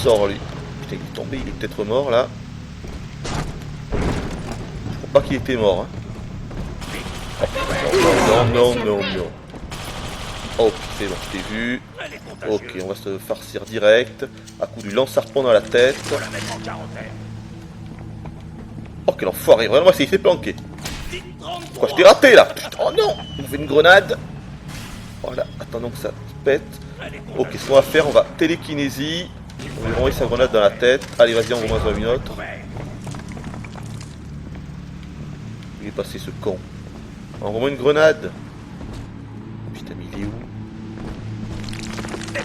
Sort lui. Putain, il est tombé, il est peut-être mort là. Je crois pas qu'il était mort. Hein. Oh, non. Oh, c'est bon, je t'ai vu. Ok, on va se farcir direct. À coup du lance-harpon dans la tête. Oh, quel enfoiré, vraiment, il s'est planqué. Pourquoi je t'ai raté là? Oh non, on fait une grenade. Voilà, attendons que ça pète. Ok, ce qu'on va faire, on va télékinésie. On va lui envoyer sa grenade dans la tête. Allez, vas-y, on va en une autre. Il est passé ce con. Envoie-moi une grenade. Oh, putain, mais il est où?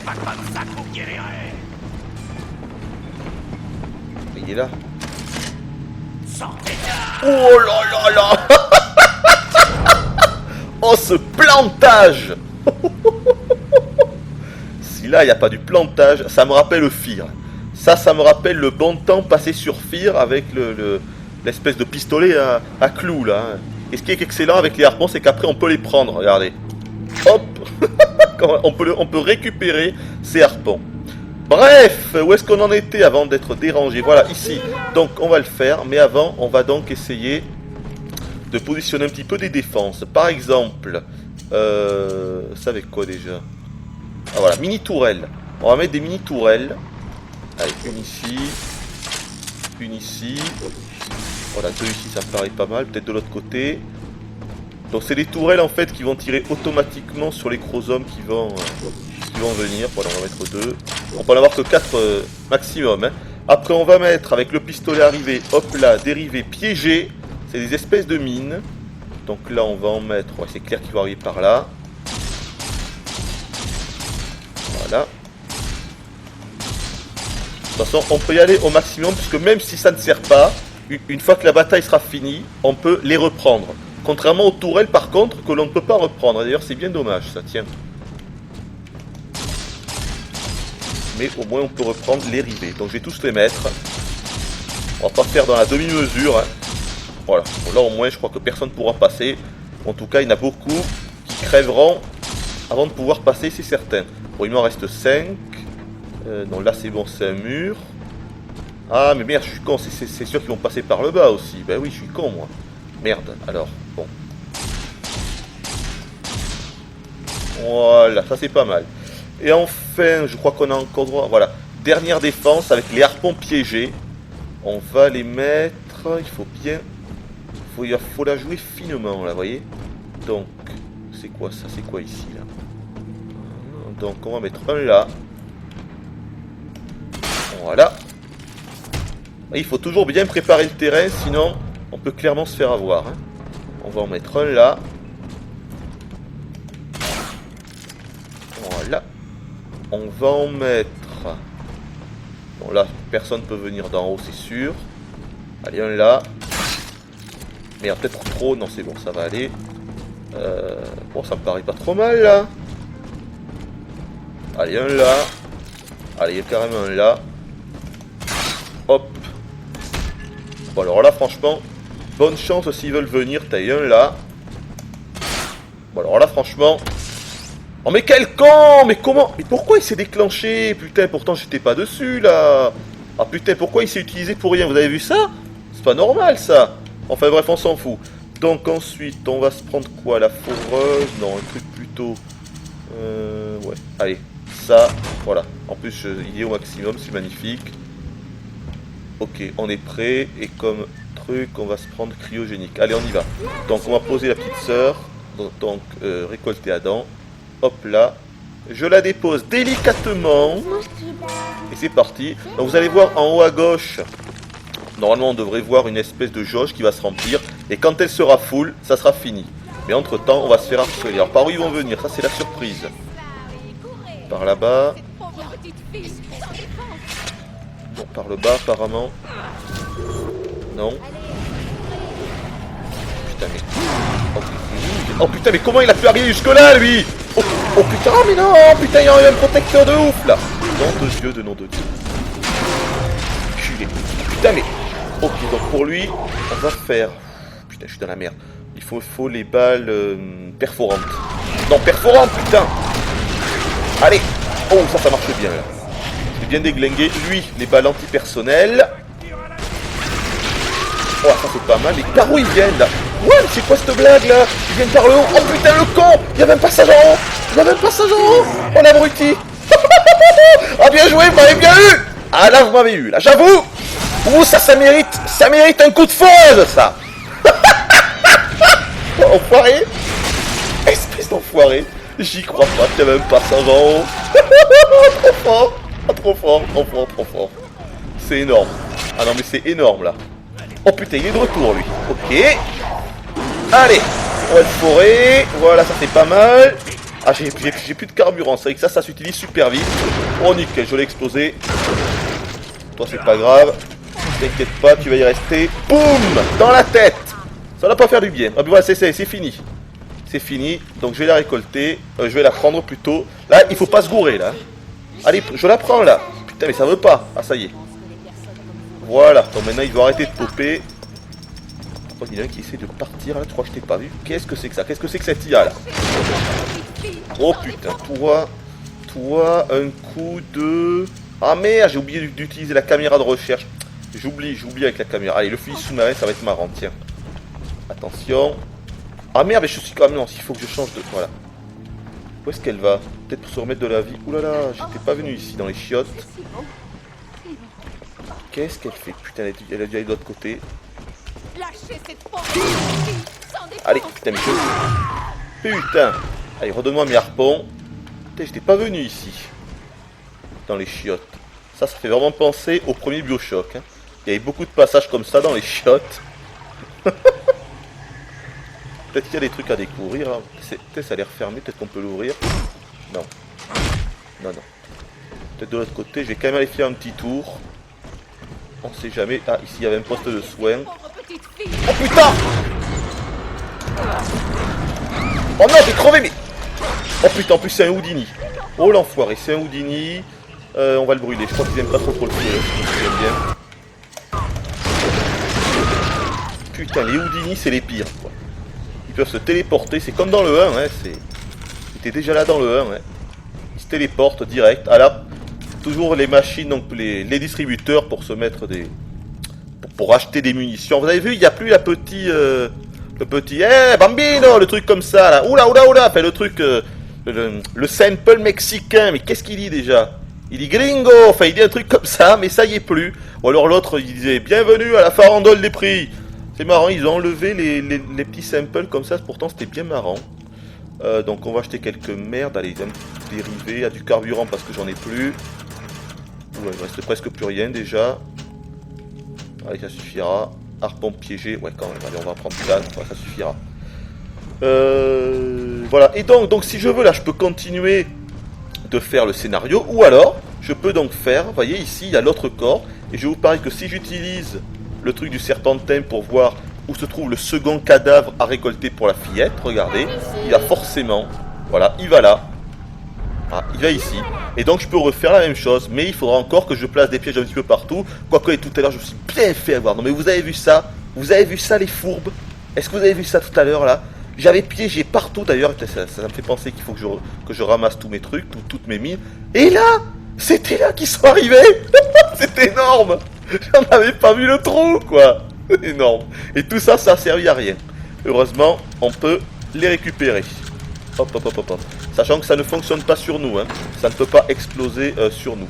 pas comme ça que vous guérirez. Il est là. Sortez là. Oh là là là. Oh, ce plantage. Si là, il n'y a pas du plantage, ça me rappelle Fear. Ça me rappelle le bon temps passé sur Fear avec l'espèce de pistolet à clous, là. Et ce qui est excellent avec les harpons, c'est qu'après, on peut les prendre, regardez. Hop. on peut récupérer ces harpons. Bref, où est-ce qu'on en était avant d'être dérangé? Voilà, ici. Donc, on va le faire, mais avant, on va donc essayer de positionner un petit peu des défenses. Par exemple, ça avec quoi déjà? Ah voilà, mini tourelle. On va mettre des mini tourelles. Allez, une ici. Voilà, deux ici, ça me paraît pas mal. Peut-être de l'autre côté. Donc c'est des tourelles en fait qui vont tirer automatiquement sur les chromosomes qui vont venir. Voilà, on va mettre deux. On peut en avoir que 4 maximum. Hein. Après, on va mettre avec le pistolet arrivé, hop là, dérivé, piégé. C'est des espèces de mines. Donc là, on va en mettre. Ouais, c'est clair qu'il va arriver par là. Voilà. De toute façon, on peut y aller au maximum, puisque même si ça ne sert pas, une fois que la bataille sera finie, on peut les reprendre. Contrairement aux tourelles, par contre, que l'on ne peut pas reprendre. D'ailleurs, c'est bien dommage, ça tient. Mais au moins, on peut reprendre les rivets. Donc, je vais tous les mettre. On va pas faire dans la demi-mesure. Hein. Voilà. Bon, là, au moins, je crois que personne ne pourra passer. En tout cas, il y en a beaucoup qui crèveront avant de pouvoir passer, c'est certain. Bon, il m'en reste 5. Non, là, c'est bon, c'est un mur. Ah, mais merde, je suis con. C'est sûr qu'ils vont passer par le bas aussi. Ben oui, je suis con, moi. Merde, alors, bon. Voilà, ça c'est pas mal. Et enfin, je crois qu'on a encore droit. Voilà, dernière défense avec les harpons piégés. On va les mettre. Il faut bien. Il faut la jouer finement, là, vous voyez. Donc, c'est quoi ça? C'est quoi ici, là? Donc, on va mettre un là. Voilà. Il faut toujours bien préparer le terrain, sinon on peut clairement se faire avoir. Hein. On va en mettre un là. Voilà. On va en mettre... Bon là, personne ne peut venir d'en haut, c'est sûr. Allez, un là. Merde, peut-être trop. Non, c'est bon, ça va aller. Bon, ça me paraît pas trop mal, là. Allez, un là. Allez, il y a carrément un là. Hop. Bon, alors là, franchement, bonne chance s'ils veulent venir. T'as un là. Bon, alors là, franchement... Oh, mais quel con! Mais comment? Mais pourquoi il s'est déclenché? Putain, pourtant, j'étais pas dessus, là. Ah, putain, pourquoi il s'est utilisé pour rien? Vous avez vu ça? C'est pas normal, ça. Enfin, bref, on s'en fout. Donc, ensuite, on va se prendre quoi? La foreuse? Non, un truc plutôt... ouais, allez. Ça, voilà. En plus, il est au maximum, c'est magnifique. Ok, on est prêt. Et comme truc, on va se prendre cryogénique. Allez, on y va. Donc, on va poser la petite sœur. Donc, récolter Adam. Hop là. Je la dépose délicatement. Et c'est parti. Donc, vous allez voir en haut à gauche. Normalement, on devrait voir une espèce de jauge qui va se remplir. Et quand elle sera full, ça sera fini. Mais entre-temps, on va se faire harceler. Alors, par où ils vont venir? Ça, c'est la surprise. Par là-bas. Bon, par le bas, apparemment. Non. Putain, mais... Oh putain, mais comment il a pu arriver jusque-là, lui? Oh putain, mais non. Putain, il y a un protecteur de ouf, là. Nom de Dieu, de nom de Dieu. Putain, mais... Ok, donc pour lui, on va faire... Putain, je suis dans la merde. Il faut les balles perforantes. Non, perforantes, putain. Allez. Oh, ça marche bien, là. J'ai bien déglingué. Lui, les balles antipersonnelles. Oh, ça c'est pas mal. Mais par où ils viennent, là? Ouais, mais c'est quoi cette blague, là? Ils viennent par le haut. Oh, putain, le con. Il y a même pas passage en haut. Il y a même pas passage en haut. Oh, l'abruti. Ah, bien joué, vous m'avez bien eu. Ah, là, vous m'avez eu, là, j'avoue. Ouh, ça mérite un coup de foudre, ça. Enfoiré. Espèce d'enfoiré. J'y crois pas qu'il y a même pas passage en haut. Trop fort. C'est énorme. Ah non, mais c'est énorme, là. Oh putain, il est de retour, lui. Ok. Allez, on va le forer. Voilà, ça c'est pas mal. Ah, j'ai plus de carburant. C'est vrai que ça s'utilise super vite. Oh, nickel, je l'ai explosé. Toi, c'est pas grave. T'inquiète pas, tu vas y rester. Boum! Dans la tête! Ça va pas faire du bien. Ah, ben voilà, c'est fini. C'est fini. Donc, je vais la récolter. Je vais la prendre plutôt. Là, il faut pas se gourer, là. Allez, je la prends, là. Putain, mais ça veut pas. Ah, ça y est. Voilà. Donc, maintenant, il doit arrêter de popper. Oh, il y en a un qui essaie de partir, là. Je crois que je t'ai pas vu. Qu'est-ce que c'est que ça? Qu'est-ce que c'est que cette IA, là? Oh, putain. Toi, un coup de... Ah, merde, j'ai oublié d'utiliser la caméra de recherche. J'oublie avec la caméra. Allez, le fusil sous-marin, ça va être marrant, tiens. Attention. Ah merde, mais je suis quand même... Non, il faut que je change de... Voilà. Où est-ce qu'elle va? Peut-être pour se remettre de la vie. Ouh là là, j'étais pas venu ici, dans les chiottes. Qu'est-ce qu'elle fait? Putain, elle a dû aller de l'autre côté. Allez, putain, mais putain. Allez, redonne-moi mes harpons. Putain, j'étais pas venu ici. Dans les chiottes. Ça fait vraiment penser au premier Bioshock. Hein. Il y avait beaucoup de passages comme ça dans les chiottes. Peut-être qu'il y a des trucs à découvrir. Hein. Peut-être ça a l'air fermé, peut-être qu'on peut l'ouvrir. Non. Non. Peut-être de l'autre côté, je vais quand même aller faire un petit tour. On sait jamais. Ah, ici il y avait un poste de soins. Oh putain! Oh non, j'ai crevé, mais... Oh putain, en plus c'est un Houdini. Oh l'enfoiré, c'est un Houdini. On va le brûler, je crois qu'il aime pas trop le feu, si je me souviens bien. Putain, les Houdini, c'est les pires, quoi. Ils peuvent se téléporter, c'est comme dans le 1, hein, c'était déjà là dans le 1, hein. Ils se téléportent direct. Ah là, toujours les machines, donc les distributeurs pour se mettre des... Pour acheter des munitions. Vous avez vu, il n'y a plus la petite... le petit... Eh, bambino, le truc comme ça, là. Oula, fait le truc... le sample mexicain, mais qu'est-ce qu'il dit déjà? Il dit gringo, enfin il dit un truc comme ça, mais ça y est plus. Ou alors l'autre il disait bienvenue à la farandole des prix. C'est marrant, ils ont enlevé les petits samples comme ça, pourtant c'était bien marrant. Donc on va acheter quelques merdes, allez, un petit dérivé, à du carburant parce que j'en ai plus. Ouais, il reste presque plus rien déjà. Allez, ça suffira. Harpon piégé, ouais quand même, allez on va prendre ça, ouais, ça suffira. Voilà, et donc si je veux là je peux continuer de faire le scénario, ou alors je peux donc faire, vous voyez ici il y a l'autre corps, et je vous parie que si j'utilise le truc du serpentin pour voir où se trouve le second cadavre à récolter pour la fillette, regardez, il va forcément, voilà, il va là, ah, il va ici, et donc je peux refaire la même chose, mais il faudra encore que je place des pièges un petit peu partout, quoique tout à l'heure je me suis bien fait avoir. Non mais vous avez vu ça les fourbes? Est-ce que vous avez vu ça tout à l'heure là? J'avais piégé partout d'ailleurs, ça me fait penser qu'il faut que je ramasse tous mes trucs, toutes mes mines. Et là, c'était là qu'ils sont arrivés. C'est énorme. J'en avais pas vu le trou, quoi. Énorme. Et tout ça, ça a servi à rien. Heureusement, on peut les récupérer. Hop. Sachant que ça ne fonctionne pas sur nous, hein. Ça ne peut pas exploser sur nous.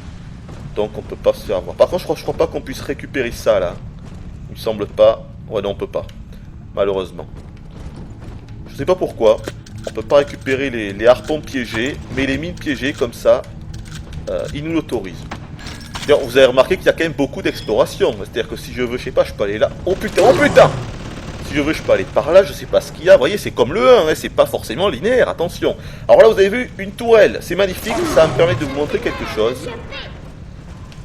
Donc on peut pas se faire avoir. Par contre, je crois pas qu'on puisse récupérer ça, là. Il me semble pas. Ouais, non, on peut pas. Malheureusement. Je sais pas pourquoi, on peut pas récupérer les harpons piégés, mais les mines piégées comme ça, ils nous l'autorisent. D'ailleurs, vous avez remarqué qu'il y a quand même beaucoup d'exploration, c'est-à-dire que si je veux, je sais pas, je peux aller là. Oh putain! Si je veux, je peux aller par là, je sais pas ce qu'il y a. Vous voyez, c'est comme le 1, hein, c'est pas forcément linéaire, attention. Alors là, vous avez vu, une tourelle, c'est magnifique, ça me permet de vous montrer quelque chose.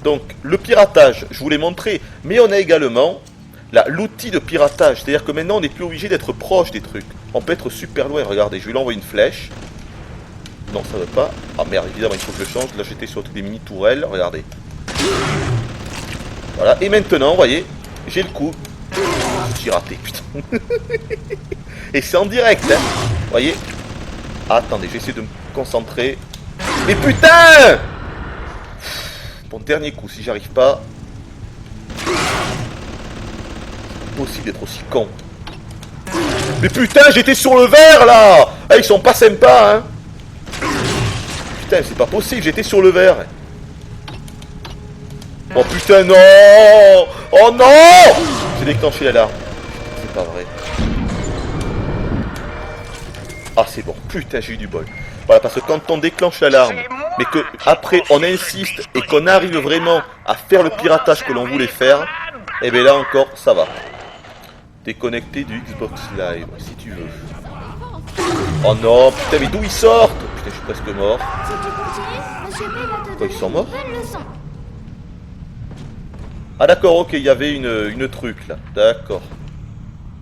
Donc, le piratage, je vous l'ai montré, mais on a également... Là, l'outil de piratage, c'est-à-dire que maintenant on n'est plus obligé d'être proche des trucs. On peut être super loin, regardez, je vais lui envoyer une flèche. Non, ça veut pas. Ah merde, évidemment, il faut que je change. Là, j'étais sur des mini-tourelles, regardez. Voilà, et maintenant, vous voyez, j'ai le coup. J'ai raté, putain. Et c'est en direct, hein. Vous voyez. Attendez, je vais essayer de me concentrer. Mais putain! Bon, dernier coup, si j'arrive pas... Possible d'être aussi con. Mais putain, j'étais sur le verre là. Ah, ils sont pas sympas, hein. Putain, c'est pas possible, j'étais sur le verre. Oh putain, non. Oh non. J'ai déclenché l'alarme. C'est pas vrai. Ah, c'est bon. Putain, j'ai eu du bol. Voilà, parce que quand on déclenche l'alarme, mais que après on insiste et qu'on arrive vraiment à faire le piratage que l'on voulait faire, et bien là encore, ça va. Déconnecté du Xbox Live, si tu veux. Oh non, putain, mais d'où ils sortent? Putain, je suis presque mort. Si tu continues, Monsieur P va te Quoi, ils sont morts? donner une bonne leçon. Ah d'accord, ok, il y avait une truc là. D'accord.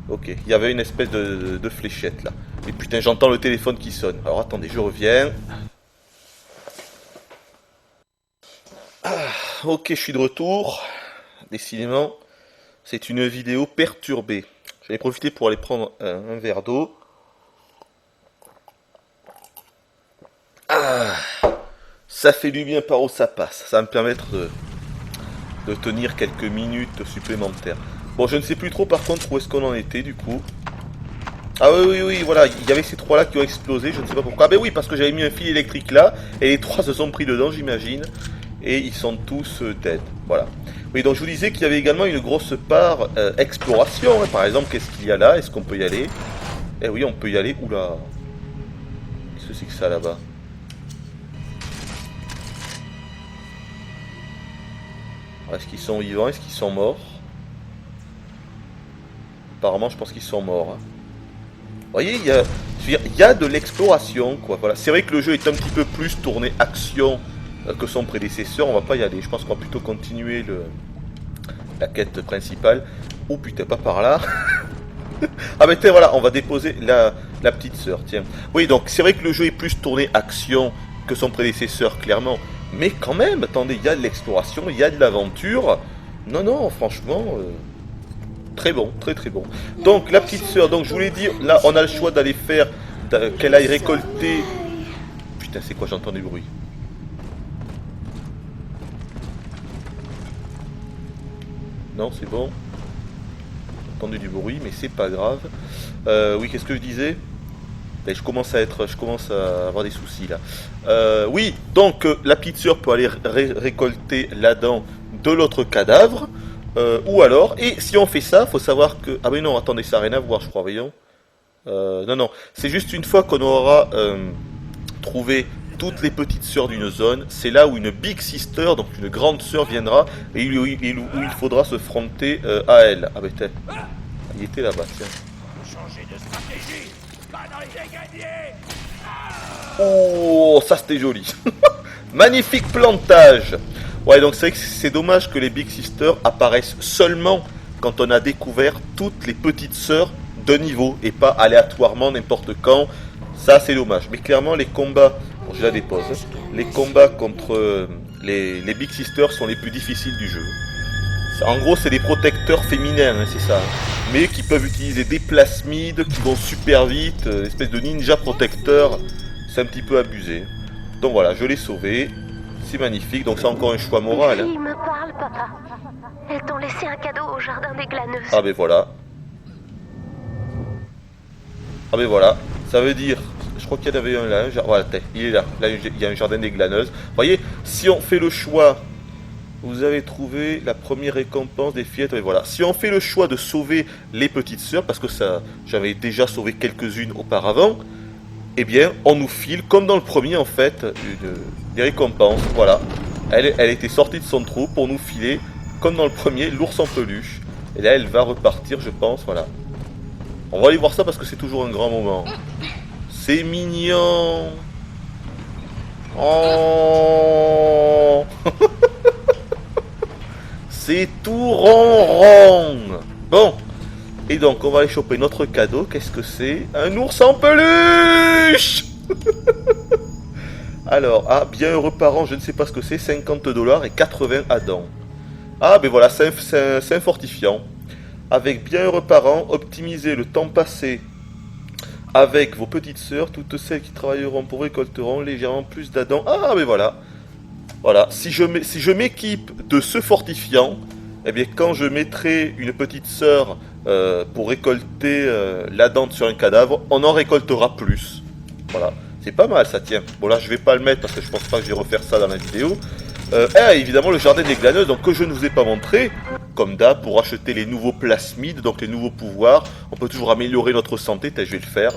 Ok, il y avait une espèce de fléchette là. Et putain, j'entends le téléphone qui sonne. Alors attendez, je reviens. Ah, ok, je suis de retour. Décidément, c'est une vidéo perturbée. J'en ai profité pour aller prendre un verre d'eau. Ah, ça fait du bien par où ça passe. Ça va me permettre de tenir quelques minutes supplémentaires. Bon, je ne sais plus trop par contre où est-ce qu'on en était du coup. Ah oui, voilà, il y avait ces trois là qui ont explosé, je ne sais pas pourquoi. Ah ben oui, parce que j'avais mis un fil électrique là, et les trois se sont pris dedans, j'imagine. Et ils sont tous dead, voilà. Oui, donc je vous disais qu'il y avait également une grosse part exploration, hein. Par exemple, qu'est-ce qu'il y a là? Est-ce qu'on peut y aller? Eh oui, on peut y aller, oula. Qu'est-ce que c'est que ça là-bas? Est-ce qu'ils sont vivants? Est-ce qu'ils sont morts? Apparemment, je pense qu'ils sont morts, hein. Vous voyez, il y a de l'exploration, quoi. Voilà. C'est vrai que le jeu est un petit peu plus tourné action que son prédécesseur. On va pas y aller. Je pense qu'on va plutôt continuer la quête principale. Oh putain, pas par là. Ah mais tiens, voilà, on va déposer la petite sœur, tiens. Oui, donc c'est vrai que le jeu est plus tourné action que son prédécesseur, clairement. Mais quand même, attendez, il y a de l'exploration, il y a de l'aventure. Non, franchement... très bon, très bon. Donc la petite sœur, donc je voulais dire, là on a le choix d'aller faire, qu'elle aille récolter... Putain, c'est quoi, j'entends des bruits. Non, c'est bon. J'ai entendu du bruit, mais c'est pas grave. Oui, qu'est-ce que je disais? Je commence à avoir des soucis là. Oui, donc la petite sœur peut aller récolter la dent de l'autre cadavre. Ou alors, et si on fait ça, faut savoir que... Ah mais non, attendez, ça n'a rien à voir, je crois, voyons. Non, c'est juste une fois qu'on aura trouvé toutes les petites sœurs d'une zone, c'est là où une Big Sister, donc une grande sœur, viendra, et où il faudra se fronter à elle. Ah mais tiens, il était là-bas, tiens. Changer de stratégie. Pas dans les gagner. Oh, ça c'était joli. Magnifique plantage. Ouais, donc c'est vrai que c'est dommage que les Big Sisters apparaissent seulement quand on a découvert toutes les petites sœurs de niveau et pas aléatoirement n'importe quand. Ça c'est dommage. Mais clairement les combats, bon, je la dépose, hein. Les combats contre les Big Sisters sont les plus difficiles du jeu. En gros c'est des protecteurs féminins, hein, c'est ça. Mais qui peuvent utiliser des plasmides, qui vont super vite, espèce de ninja protecteur. C'est un petit peu abusé. Donc voilà, je l'ai sauvé. C'est magnifique, donc c'est encore un choix moral. Les filles me parlent, papa. Elles t'ont laissé un cadeau au jardin des glaneuses. Ah ben voilà. Ah ben voilà. Ça veut dire, je crois qu'il y en avait un là. Voilà, il est là. Là, il y a un jardin des glaneuses. Vous voyez, si on fait le choix, vous avez trouvé la première récompense des fillettes. Et voilà. Si on fait le choix de sauver les petites sœurs, parce que ça, j'avais déjà sauvé quelques-unes auparavant. Eh bien, on nous file, comme dans le premier en fait, des récompenses, voilà. Elle était sortie de son trou pour nous filer, comme dans le premier, l'ours en peluche. Et là, elle va repartir, je pense, voilà. On va aller voir ça parce que c'est toujours un grand moment. C'est mignon. Oh. C'est tout rond. Bon. Et donc, on va aller choper notre cadeau. Qu'est-ce que c'est? Un ours en peluche. Alors, ah, bien heureux parent, je ne sais pas ce que c'est. 50$ et 80 à dents. Ah, ben voilà, c'est un fortifiant. Avec bien heureux parent, optimisez le temps passé avec vos petites sœurs. Toutes celles qui travailleront pour récolteront légèrement plus d'Adam. Ah, ben voilà. Voilà, si je m'équipe de ce fortifiant, eh bien, quand je mettrai une petite sœur pour récolter la dent sur un cadavre, on en récoltera plus. Voilà, c'est pas mal ça, tiens. Bon là, je vais pas le mettre parce que je pense pas que je vais refaire ça dans la vidéo. Évidemment, le jardin des glaneuses, donc que je ne vous ai pas montré, comme d'hab, pour acheter les nouveaux plasmides, donc les nouveaux pouvoirs. On peut toujours améliorer notre santé, je vais le faire.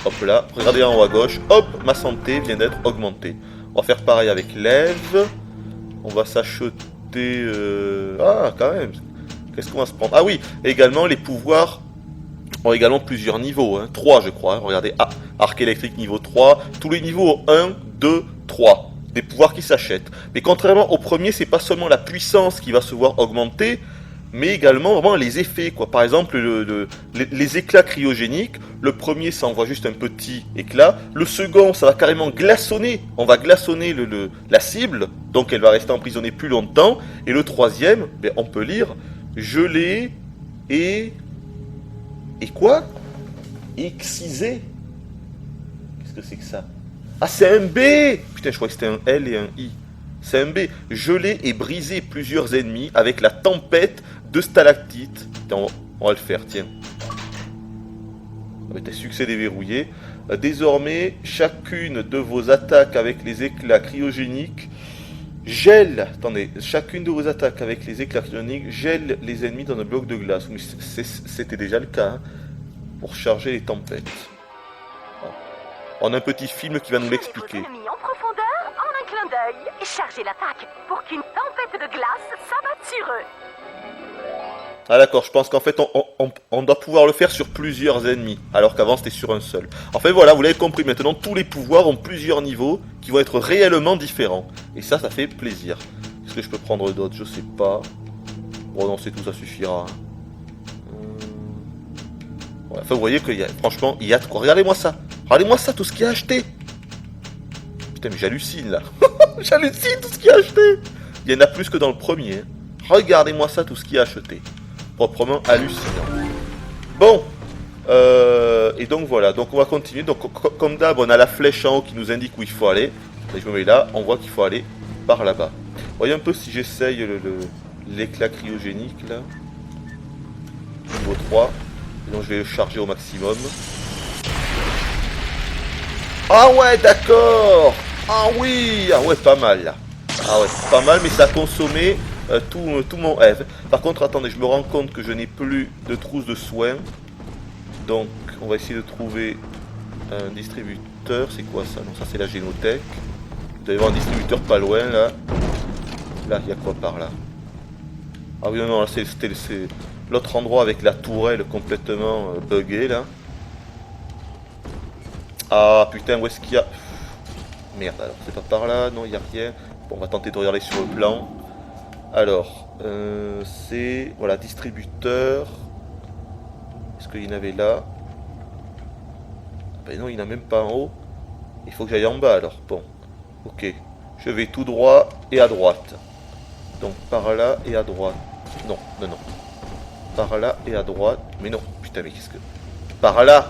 Hop là, regardez en haut à gauche, hop, ma santé vient d'être augmentée. On va faire pareil avec l'Ève. On va s'acheter... Ah, quand même. Qu'est-ce qu'on va se prendre? Ah oui, également les pouvoirs ont également plusieurs niveaux. Hein. 3 je crois. Hein. Regardez. Ah, arc électrique niveau 3, tous les niveaux 1, 2, 3. Des pouvoirs qui s'achètent. Mais contrairement au premier, c'est pas seulement la puissance qui va se voir augmenter, mais également vraiment les effets, quoi. Par exemple, les éclats cryogéniques, le premier ça envoie juste un petit éclat, le second ça va carrément glaçonner, on va glaçonner la cible, donc elle va rester emprisonnée plus longtemps, et le troisième, ben, on peut lire gelé et quoi? Excisé. Qu'est-ce que c'est que ça? Ah, c'est un B! Putain, je crois que c'était un L et un I. C'est un B. Gelé et brisé plusieurs ennemis avec la tempête de stalactites. Tiens, on va le faire, tiens. Avec un succès déverrouillé. Désormais, chacune de vos attaques avec les éclats cryogéniques gèle. Attendez, chacune de vos attaques avec les éclats cryogéniques gèle les ennemis dans un bloc de glace. Oui, c'était déjà le cas, hein, pour charger les tempêtes. On a un petit film qui va nous l'expliquer. En profondeur, en un clin d'œil, et chargez l'attaque pour qu'une tempête de glace s'abatte sur eux. Ah d'accord, je pense qu'en fait on doit pouvoir le faire sur plusieurs ennemis, alors qu'avant c'était sur un seul. En fait voilà, vous l'avez compris, maintenant tous les pouvoirs ont plusieurs niveaux qui vont être réellement différents. Et ça fait plaisir. Est-ce que je peux prendre d'autres? Je sais pas. Bon non, c'est tout, ça suffira. Ouais, enfin vous voyez que franchement, il y a de quoi. Regardez-moi ça. Regardez-moi ça, tout ce qu'il a acheté. Putain mais j'hallucine là. J'hallucine tout ce qu'il a acheté. Il y en a plus que dans le premier. Regardez-moi ça, tout ce qu'il a acheté. Proprement hallucinant. Bon. Et donc voilà, donc on va continuer. Donc comme d'hab, on a la flèche en haut qui nous indique où il faut aller. Et je me mets là, on voit qu'il faut aller par là-bas. Voyez un peu si j'essaye l'éclat cryogénique là. Niveau 3. Et donc je vais le charger au maximum. Ah ouais, d'accord. Ah oui, ah ouais, pas mal là. Ah ouais, pas mal, mais ça a consommé tout mon Eve. Par contre, attendez, je me rends compte que je n'ai plus de trousse de soins. Donc, on va essayer de trouver un distributeur. C'est quoi ça? Non, ça c'est la génothèque. Il doit y avoir un distributeur pas loin là. Là, il y a quoi par là? Ah oui, non, là c'est l'autre endroit avec la tourelle complètement buggée là. Ah putain, où est-ce qu'il y a... Merde, alors c'est pas par là, non, il n'y a rien. Bon, on va tenter de regarder sur le plan. Alors, c'est... Voilà, distributeur. Est-ce qu'il y en avait là? Ben non, il n'y en a même pas en haut. Il faut que j'aille en bas alors. Bon, ok. Je vais tout droit et à droite. Donc par là et à droite. Non, non, non. Par là et à droite. Mais non, putain, mais qu'est-ce que... Par là!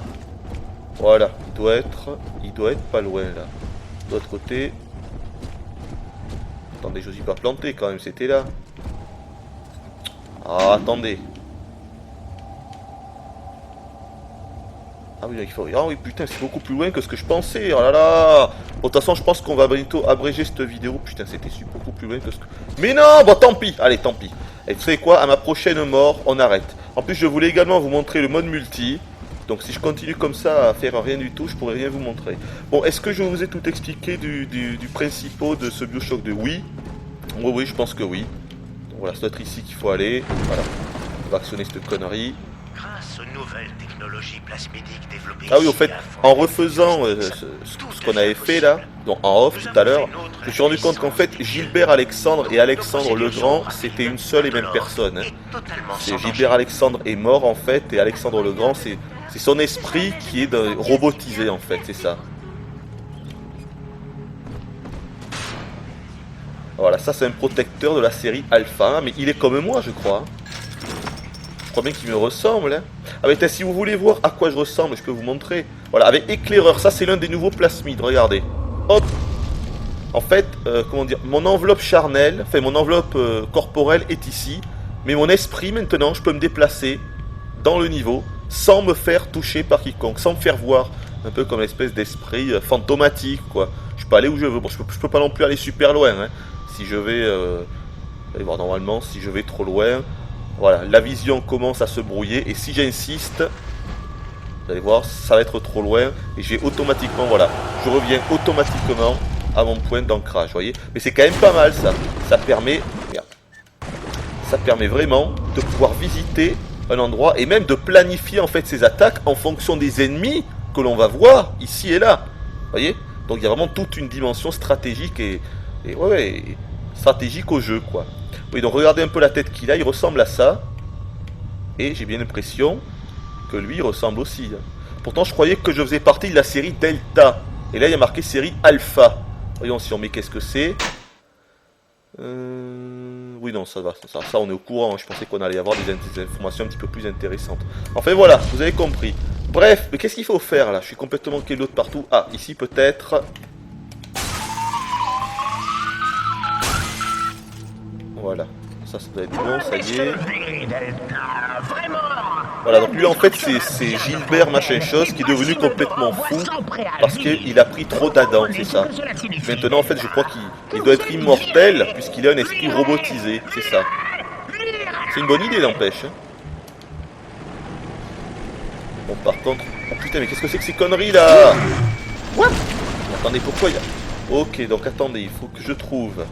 Voilà, il doit être pas loin là. De l'autre côté. Attendez, je ne suis pas planté quand même, c'était là. Ah, attendez. Ah oui, il faut... Ah oui, putain, c'est beaucoup plus loin que ce que je pensais. Oh là là. Bon, de toute façon, je pense qu'on va bientôt abréger cette vidéo. Putain, c'était beaucoup plus loin que ce que... Mais non, bon, tant pis. Allez, tant pis. Et vous savez quoi? À ma prochaine mort, on arrête. En plus, je voulais également vous montrer le mode multi. Donc si je continue comme ça à faire rien du tout, je pourrais rien vous montrer. Bon, est-ce que je vous ai tout expliqué du principal de ce Bioshock 2? Oui. Oui, oui, je pense que oui. Donc voilà, c'est peut-être ici qu'il faut aller. Voilà. On va actionner cette connerie. Grâce aux nouvelles technologies plasmidiques développées. Ah oui, au fait, en refaisant ce qu'on avait fait là, donc en off tout à l'heure, je me suis rendu compte qu'en fait, Gilbert Alexandre et Alexandre le Grand, c'était une seule et même personne. Hein. C'est Gilbert Alexandre est mort en fait, et Alexandre le Grand, c'est son esprit qui est robotisé en fait, c'est ça. Voilà, ça c'est un protecteur de la série Alpha, mais il est comme moi je crois. Je crois bien qu'il me ressemble. Hein. Ah mais si vous voulez voir à quoi je ressemble, je peux vous montrer. Voilà, avec éclaireur, ça c'est l'un des nouveaux plasmides, regardez. Hop. En fait, comment dire, mon enveloppe charnelle, enfin mon enveloppe corporelle est ici, mais mon esprit maintenant, je peux me déplacer dans le niveau sans me faire toucher par quiconque, sans me faire voir, un peu comme l'espèce d'esprit fantomatique quoi. Je peux aller où je veux. Bon, je peux pas non plus aller super loin. Hein. Si je vais, allez voir normalement, si je vais trop loin, voilà, la vision commence à se brouiller et si j'insiste, vous allez voir, ça va être trop loin et j'ai automatiquement, voilà, je reviens automatiquement à mon point d'ancrage, vous voyez. Mais c'est quand même pas mal ça. Ça permet, merde, ça permet vraiment de pouvoir visiter un endroit et même de planifier en fait ses attaques en fonction des ennemis que l'on va voir ici et là. Vous voyez? Donc il y a vraiment toute une dimension stratégique et ouais, stratégique au jeu, quoi. Oui, donc regardez un peu la tête qu'il a, il ressemble à ça. Et j'ai bien l'impression que lui il ressemble aussi. Pourtant je croyais que je faisais partie de la série Delta. Et là il y a marqué série Alpha. Voyons si on met qu'est-ce que c'est. Oui non ça va, ça on est au courant. Je pensais qu'on allait avoir des informations un petit peu plus intéressantes. Enfin voilà, vous avez compris. Bref, mais qu'est-ce qu'il faut faire là? Je suis complètement quel autre partout. Ah, ici peut-être. Voilà. Ça doit être bon, ça y est. Voilà, donc lui en fait c'est Gilbert machin chose qui est devenu complètement fou parce qu'il a pris trop d'Adam, c'est ça. Maintenant en fait je crois qu'il doit être immortel puisqu'il a un esprit robotisé, c'est ça. C'est une bonne idée n'empêche. Bon par contre... Oh putain mais qu'est-ce que c'est que ces conneries là? What? Attendez, pourquoi il y a... Ok, donc attendez, il faut que je trouve...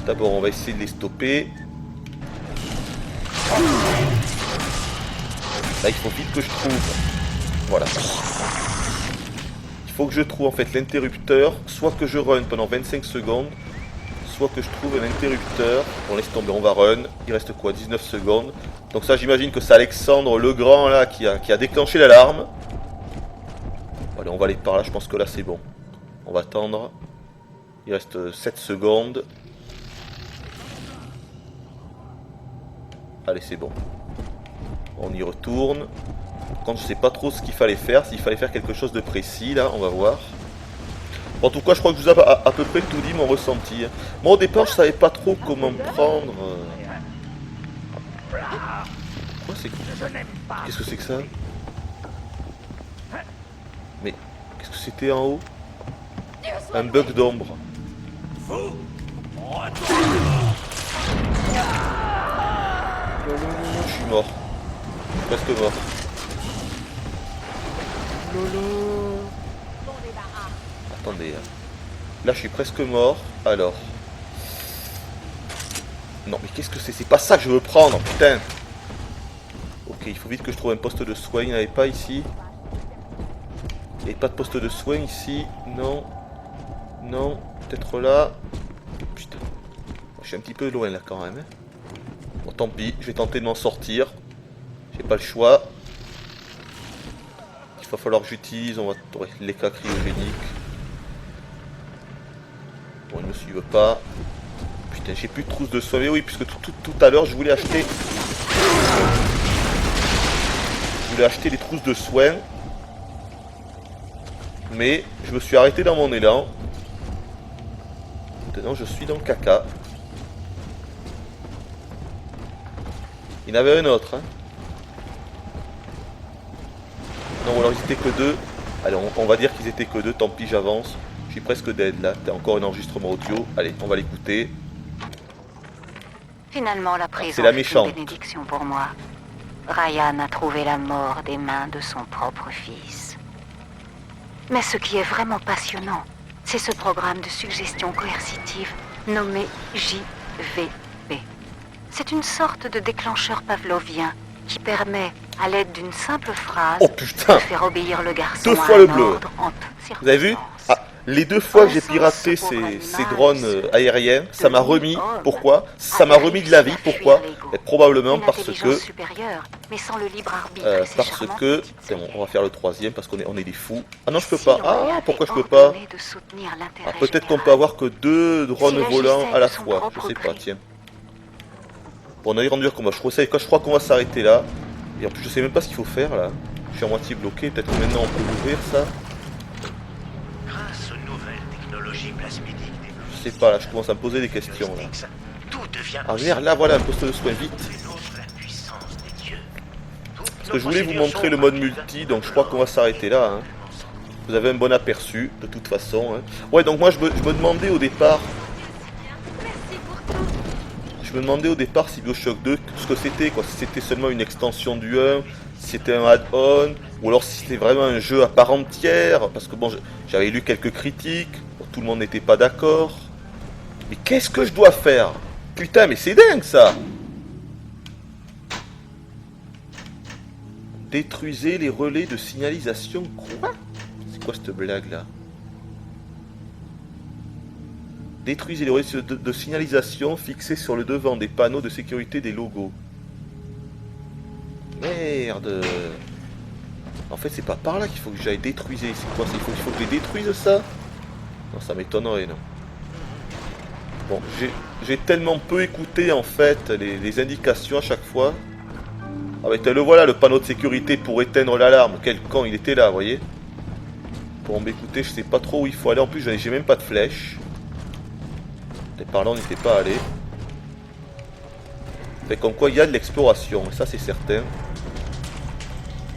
D'abord, on va essayer de les stopper. Là, il faut vite que je trouve... Voilà. Il faut que je trouve en fait l'interrupteur. Soit que je run pendant 25 secondes. Soit que je trouve un interrupteur. On laisse tomber, on va run. Il reste quoi? 19 secondes. Donc ça, j'imagine que c'est Alexandre le Grand là qui a déclenché l'alarme. Allez, on va aller par là. Je pense que là, c'est bon. On va attendre. Il reste 7 secondes. Allez, c'est bon. On y retourne. Quand je sais pas trop ce qu'il fallait faire, s'il fallait faire quelque chose de précis, là, on va voir. Bon, en tout cas, je crois que je vous ai à peu près tout dit, mon ressenti. Moi, au départ, je savais pas trop comment me prendre. Quoi, c'est... Qu'est-ce que c'est que ça? Mais, qu'est-ce que c'était en haut? Un bug d'ombre. Je suis mort. Je suis presque mort. Attendez. Là, je suis presque mort. Alors. Non, mais qu'est-ce que c'est? C'est pas ça que je veux prendre, putain. Ok, il faut vite que je trouve un poste de soin. Il n'y en avait pas ici. Il n'y avait pas de poste de soin ici. Non. Non. Peut-être là. Putain. Je suis un petit peu loin là quand même. Bon, tant pis, je vais tenter de m'en sortir. J'ai pas le choix. Il va falloir que j'utilise, on va les cas cryogéniques. Bon, ils me suivent pas. Putain, j'ai plus de trousse de soins. Mais oui, puisque tout à l'heure, je voulais acheter... des trousses de soins. Mais je me suis arrêté dans mon élan. Maintenant, je suis dans le caca. Il y en avait un autre, hein. Non, alors ils étaient que deux. Allez, on va dire qu'ils étaient que deux, tant pis, j'avance. Je suis presque dead là, t'as encore un enregistrement audio. Allez, on va l'écouter. Finalement, la prison c'est la est une méchante. bénédiction pour moi. Ryan a trouvé la mort des mains de son propre fils. Mais ce qui est vraiment passionnant, c'est ce programme de suggestion coercitive nommé JVP. C'est une sorte de déclencheur pavlovien qui permet, à l'aide d'une simple phrase, Oh putain, de faire obéir le garçon 2 fois à le un bleu. ordre en toutes Vous avez vu? Ah, les 2 fois que j'ai piraté ces drones aériens, ça m'a remis. Pourquoi? Ça m'a remis de la vie. Pourquoi? Et probablement parce que... on va faire le 3e parce qu'on est des fous. Ah non, je peux pas. Ah, pourquoi je peux pas? Ah, peut-être qu'on peut avoir que 2 drones volants à la fois. Je sais pas, tiens. Bon, on a rendu combat. Je crois qu'on va s'arrêter là. Et en plus, je sais même pas ce qu'il faut faire là. Je suis à moitié bloqué. Peut-être que maintenant on peut l'ouvrir ça. Grâce aux nouvelles technologies plasmidiques, Je sais pas, là, je commence à me poser des questions là. Ah merde, là voilà un poste de soin vite. Parce que je voulais vous montrer le mode multi, donc je crois qu'on va s'arrêter là. Hein. Vous avez un bon aperçu, de toute façon. Hein. Ouais, donc moi je me demandais au départ... Je me demandais au départ si BioShock 2, ce que c'était, quoi. Si c'était seulement une extension du 1, si c'était un add-on, ou alors si c'était vraiment un jeu à part entière. Parce que bon, j'avais lu quelques critiques, bon, tout le monde n'était pas d'accord. Mais qu'est-ce que je dois faire? Putain, mais c'est dingue ça! Détruisez les relais de signalisation. Quoi? C'est quoi cette blague là? Détruisez les relais de signalisation fixés sur le devant des panneaux de sécurité des logos. Merde. En fait, c'est pas par là qu'il faut que j'aille détruire. C'est quoi? Il faut que je détruise ça? Non, ça m'étonnerait, non. Bon, j'ai tellement peu écouté, en fait, les indications à chaque fois. Ah bah, le voilà, le panneau de sécurité pour éteindre l'alarme. Quel con, il était là, vous voyez? Bon, bah écoutez, je sais pas trop où il faut aller. En plus, j'ai même pas de flèche. Et par là, on n'était pas allé. Fait comme quoi, il y a de l'exploration. Ça, c'est certain.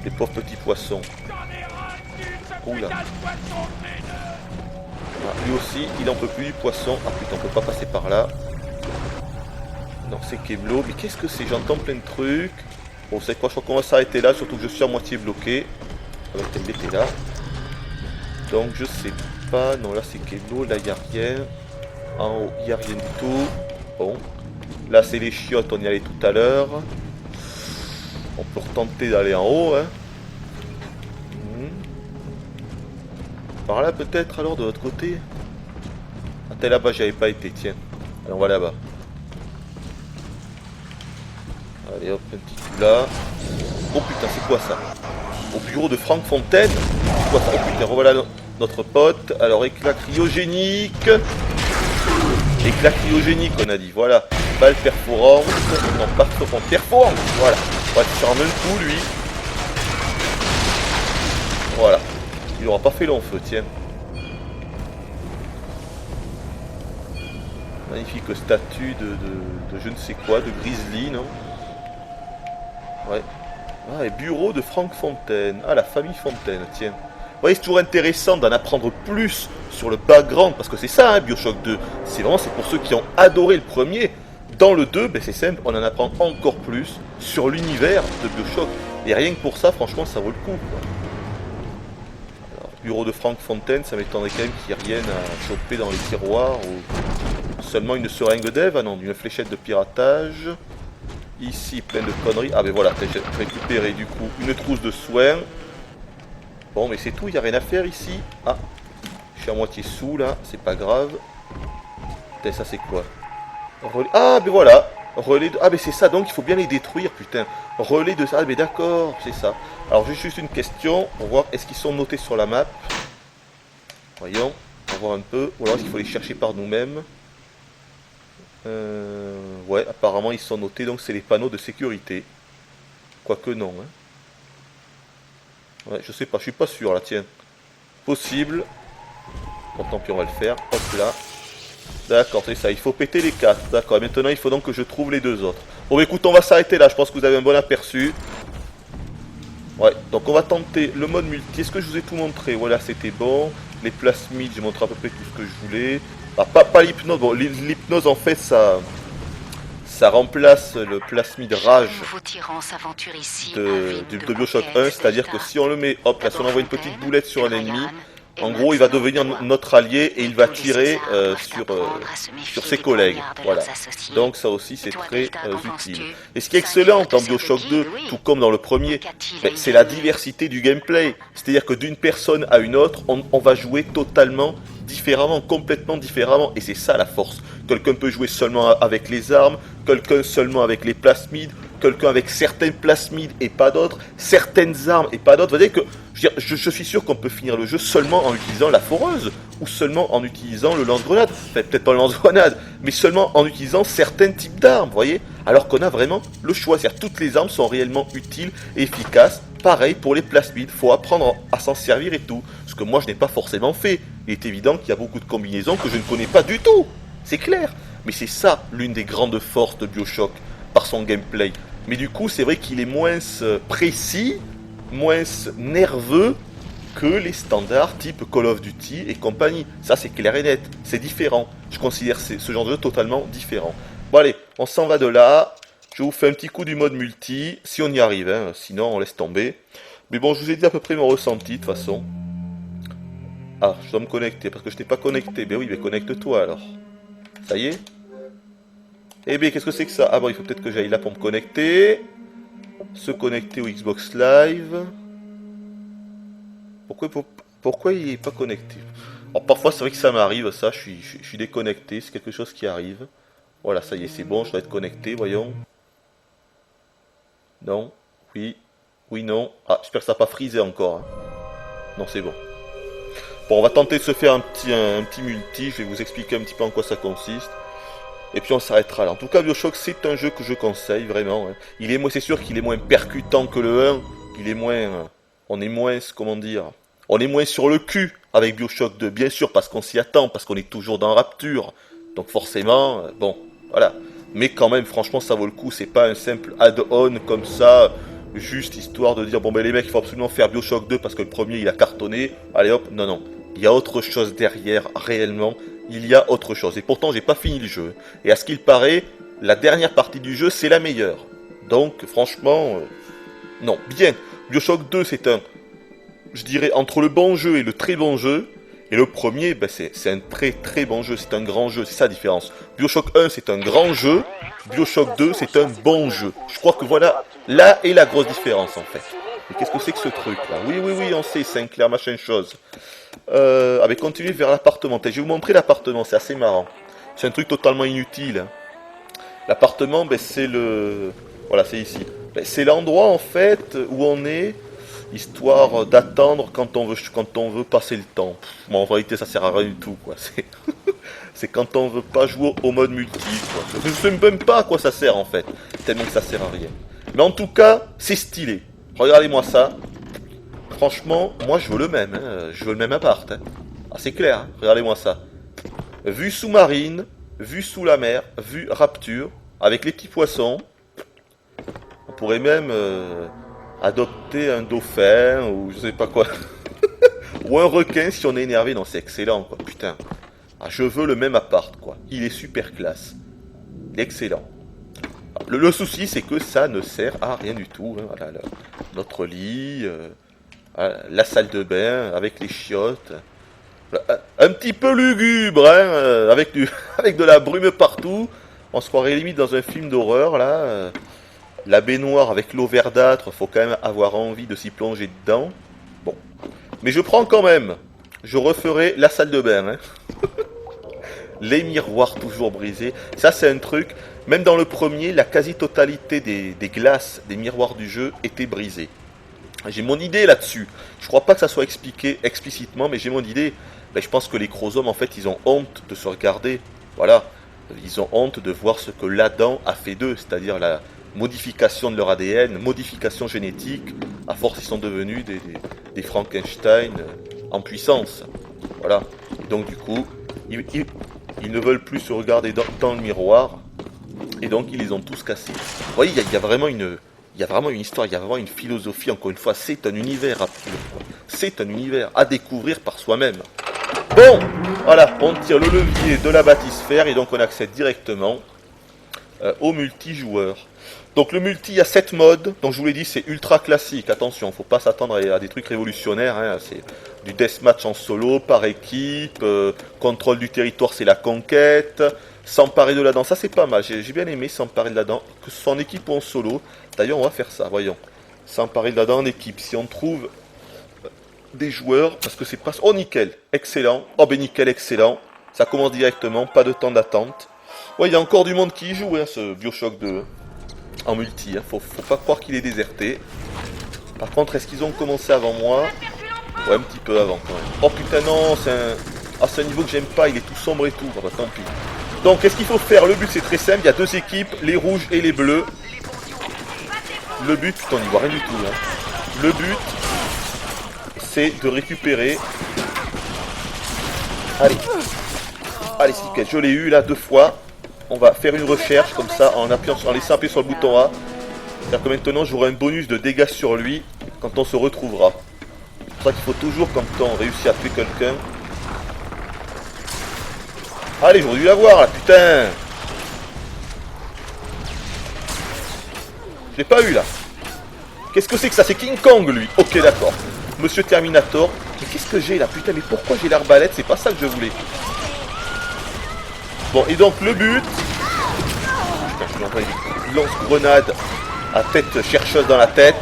Les pauvres petits poissons. Oula. Ah, lui aussi, il en peut plus du poisson. Ah putain, on peut pas passer par là. Non, c'est Keblo. Mais qu'est-ce que c'est? J'entends plein de trucs. Bon, c'est quoi? Je crois qu'on va s'arrêter là. Surtout que je suis à moitié bloqué. Avec elle était là. Donc, je sais pas. Non, là, c'est Keblo. Là, il n'y a rien. En haut, il n'y a rien du tout. Bon. Là, c'est les chiottes. On y allait tout à l'heure. On peut retenter d'aller en haut, hein. Par là peut-être alors de l'autre côté. Ah t'es là-bas, j'y avais pas été, tiens. Allez, on va là-bas. Allez hop, un petit coup là. Oh putain, c'est quoi ça? Au bureau de Franck Fontaine. C'est quoi ça? Oh putain, revoilà notre pote. Alors éclat cryogénique. Éclat cryogénique on a dit, voilà. Balle perforante. Non, pas perforante, voilà. On va faire un même coup lui. Voilà. Il aura pas fait long feu, tiens. Magnifique statue de je ne sais quoi, de Grizzly, non? Ouais. Ah, et bureau de Franck Fontaine. Ah, la famille Fontaine, tiens. Vous voyez, c'est toujours intéressant d'en apprendre plus sur le background, parce que c'est ça, hein, BioShock 2. C'est pour ceux qui ont adoré le premier. Dans le 2, ben c'est simple, on en apprend encore plus sur l'univers de BioShock. Et rien que pour ça, franchement, ça vaut le coup, quoi. Bureau de Franck Fontaine, ça m'étonnerait quand même qu'il n'y ait rien à choper dans les tiroirs ou seulement une seringue d'Ève, ah non, une fléchette de piratage. Ici, plein de conneries. Ah ben voilà, j'ai récupéré du coup une trousse de soins. Bon, mais c'est tout, il n'y a rien à faire ici. Ah, je suis à moitié sous là, c'est pas grave. Putain, ça c'est quoi? Relais... Ah ben voilà, relais de... Ah ben c'est ça, donc il faut bien les détruire, putain. Relais de... Ah ben d'accord, c'est ça. Alors j'ai juste une question, pour voir, est-ce qu'ils sont notés sur la map? Voyons, on va voir un peu. Ou alors est-ce qu'il faut les chercher par nous-mêmes? Ouais, apparemment ils sont notés, donc c'est les panneaux de sécurité. Quoique non, hein. Ouais, je sais pas, je suis pas sûr là, tiens. Possible. Bon, tant pis, on va le faire. Hop là. D'accord, c'est ça, il faut péter les 4. D'accord, maintenant il faut donc que je trouve les 2 autres. Bon, bah, écoute, on va s'arrêter là, je pense que vous avez un bon aperçu. Ouais, donc on va tenter le mode multi. Est-ce que je vous ai tout montré? Voilà, c'était bon. Les plasmides, j'ai montré à peu près tout ce que je voulais. Ah, pas l'hypnose. Bon, l'hypnose, en fait, ça remplace le plasmide rage de BioShock 1. C'est-à-dire que si on le met, hop, là, si on envoie une petite boulette sur un ennemi, en gros, il va devenir notre allié et il va tirer sur ses collègues. Voilà. Donc ça aussi, c'est très utile. Et ce qui est excellent dans BioShock 2, tout comme dans le premier, c'est la diversité du gameplay. C'est-à-dire que d'une personne à une autre, on va jouer totalement différemment, complètement différemment. Et c'est ça la force. Quelqu'un peut jouer seulement avec les armes, quelqu'un seulement avec les plasmides, quelqu'un avec certaines plasmides et pas d'autres, certaines armes et pas d'autres. Vous voyez que je suis sûr qu'on peut finir le jeu seulement en utilisant la foreuse, ou seulement en utilisant le lance-grenade. Enfin, peut-être pas le lance-grenade, mais seulement en utilisant certains types d'armes, vous voyez. Alors qu'on a vraiment le choix, c'est-à-dire toutes les armes sont réellement utiles et efficaces. Pareil pour les plasmides, faut apprendre à s'en servir et tout. Ce que moi je n'ai pas forcément fait. Il est évident qu'il y a beaucoup de combinaisons que je ne connais pas du tout. C'est clair. Mais c'est ça l'une des grandes forces de BioShock, par son gameplay. Mais du coup, c'est vrai qu'il est moins précis, moins nerveux que les standards type Call of Duty et compagnie. Ça, c'est clair et net. C'est différent. Je considère ce genre de jeu totalement différent. Bon, allez, on s'en va de là. Je vous fais un petit coup du mode multi, si on y arrive, hein. Sinon on laisse tomber. Mais bon, je vous ai dit à peu près mon ressenti, de toute façon. Ah, je dois me connecter, parce que je t'ai pas connecté. Ben oui, mais connecte-toi alors. Ça y est? Eh bien, qu'est-ce que c'est que ça? Ah bon, il faut peut-être que j'aille là pour me connecter. Se connecter au Xbox Live. Pourquoi il est pas connecté? Alors parfois c'est vrai que ça m'arrive, ça, je suis déconnecté, c'est quelque chose qui arrive. Voilà, ça y est, c'est bon, je dois être connecté, voyons. Non, oui, oui, non. Ah, j'espère que ça n'a pas frisé encore. Hein. Non, c'est bon. Bon, on va tenter de se faire un petit multi, je vais vous expliquer un petit peu en quoi ça consiste. Et puis on s'arrêtera là. En tout cas, BioShock, c'est un jeu que je conseille, vraiment. Hein. C'est sûr qu'il est moins percutant que le 1, il est moins... on est moins, comment dire... On est moins sur le cul avec BioShock 2, bien sûr, parce qu'on s'y attend, parce qu'on est toujours dans Rapture. Donc forcément, bon, voilà. Mais quand même, franchement, ça vaut le coup. C'est pas un simple add-on comme ça, juste histoire de dire, bon ben les mecs, il faut absolument faire BioShock 2 parce que le premier, il a cartonné. Allez hop, non, non. Il y a autre chose derrière, réellement. Il y a autre chose. Et pourtant, j'ai pas fini le jeu. Et à ce qu'il paraît, la dernière partie du jeu, c'est la meilleure. Donc, franchement, non, bien. BioShock 2, c'est un... je dirais, entre le bon jeu et le très bon jeu, et le premier, ben c'est un très très bon jeu, c'est un grand jeu, c'est ça la différence. BioShock 1, c'est un grand jeu, BioShock 2, c'est un bon jeu. Je crois que voilà, là est la grosse différence en fait. Mais qu'est-ce que c'est que ce truc là? Oui, oui, oui, on sait, Sinclair, machin chose. Avec continuer vers l'appartement. Je vais vous montrer l'appartement, c'est assez marrant. C'est un truc totalement inutile. Hein. L'appartement, ben c'est le... voilà, c'est ici. Ben, c'est l'endroit en fait où on est... histoire d'attendre quand on veut passer le temps. Bon, en réalité, ça sert à rien du tout, quoi. C'est quand on veut pas jouer au mode multi, quoi. Je sais même pas à quoi ça sert, en fait. Tellement que ça sert à rien. Mais en tout cas, c'est stylé. Regardez-moi ça. Franchement, moi, je veux le même. Hein. Je veux le même appart. Hein. Ah, c'est clair. Hein. Regardez-moi ça. Vue sous-marine, vue sous la mer, vue Rapture, avec les petits poissons. On pourrait même... adopter un dauphin ou je sais pas quoi. Ou un requin si on est énervé. Non, c'est excellent quoi, putain. Ah, je veux le même appart quoi. Il est super classe. Il est excellent. Le souci c'est que ça ne sert à rien du tout. Hein. Voilà, notre lit, la salle de bain avec les chiottes. Un petit peu lugubre, hein, avec de la brume partout. On se croirait limite dans un film d'horreur là. La baignoire avec l'eau verdâtre, faut quand même avoir envie de s'y plonger dedans. Bon. Mais je prends quand même. Je referai la salle de bain. Hein. Les miroirs toujours brisés. Ça, c'est un truc. Même dans le premier, la quasi-totalité des glaces, des miroirs du jeu étaient brisées. J'ai mon idée là-dessus. Je crois pas que ça soit expliqué explicitement, mais j'ai mon idée. Ben, je pense que les chromosomes, en fait, ils ont honte de se regarder. Voilà. Ils ont honte de voir ce que l'Adam a fait d'eux, c'est-à-dire la modification de leur ADN, modification génétique. À force, ils sont devenus des Frankenstein en puissance. Voilà. Et donc, du coup, ils ne veulent plus se regarder dans le miroir. Et donc, ils les ont tous cassés. Vous voyez, il y a vraiment une histoire, il y a vraiment une philosophie. Encore une fois, c'est un univers à pur. C'est un univers à découvrir par soi-même. Bon, voilà, on tire le levier de la bathysphère et donc on accède directement au multijoueur. Donc le multi, il y a 7 modes, donc je vous l'ai dit, c'est ultra classique, attention, faut pas s'attendre à des trucs révolutionnaires, hein. C'est du deathmatch en solo, par équipe, contrôle du territoire, c'est la conquête, s'emparer de la dent, ça c'est pas mal, j'ai bien aimé s'emparer de la dent, que ce soit en équipe ou en solo, d'ailleurs on va faire ça, voyons, s'emparer de la dent en équipe, si on trouve des joueurs, parce que c'est presque, oh nickel, excellent, oh ben nickel, excellent, ça commence directement, pas de temps d'attente, ouais il y a encore du monde qui y joue, hein, ce BioShock 2, en multi, hein. Faut pas croire qu'il est déserté. Par contre, est-ce qu'ils ont commencé avant moi? Ouais, un petit peu avant quand même. Oh putain non, c'est un niveau que j'aime pas, il est tout sombre et tout. Ah bah tant pis. Donc, qu'est-ce qu'il faut faire? Le but c'est très simple, il y a 2 équipes, les rouges et les bleus. Le but, putain on n'y voit rien du tout. Hein. Le but, c'est de récupérer... Allez, c'est nickel, je l'ai eu là 2 fois. On va faire une recherche comme ça en laissant appuyer sur le bouton A. C'est-à-dire que maintenant j'aurai un bonus de dégâts sur lui quand on se retrouvera. C'est pour ça qu'il faut toujours, quand on réussit à tuer quelqu'un... Allez, j'aurais dû l'avoir là, putain! Je l'ai pas eu là. Qu'est-ce que c'est que ça? C'est King Kong lui. Ok, d'accord. Monsieur Terminator. Mais qu'est-ce que j'ai là? Putain, mais pourquoi j'ai l'arbalète? C'est pas ça que je voulais. Bon, et donc le but... Putain, je vais envoyer une lance-grenade à tête chercheuse dans la tête.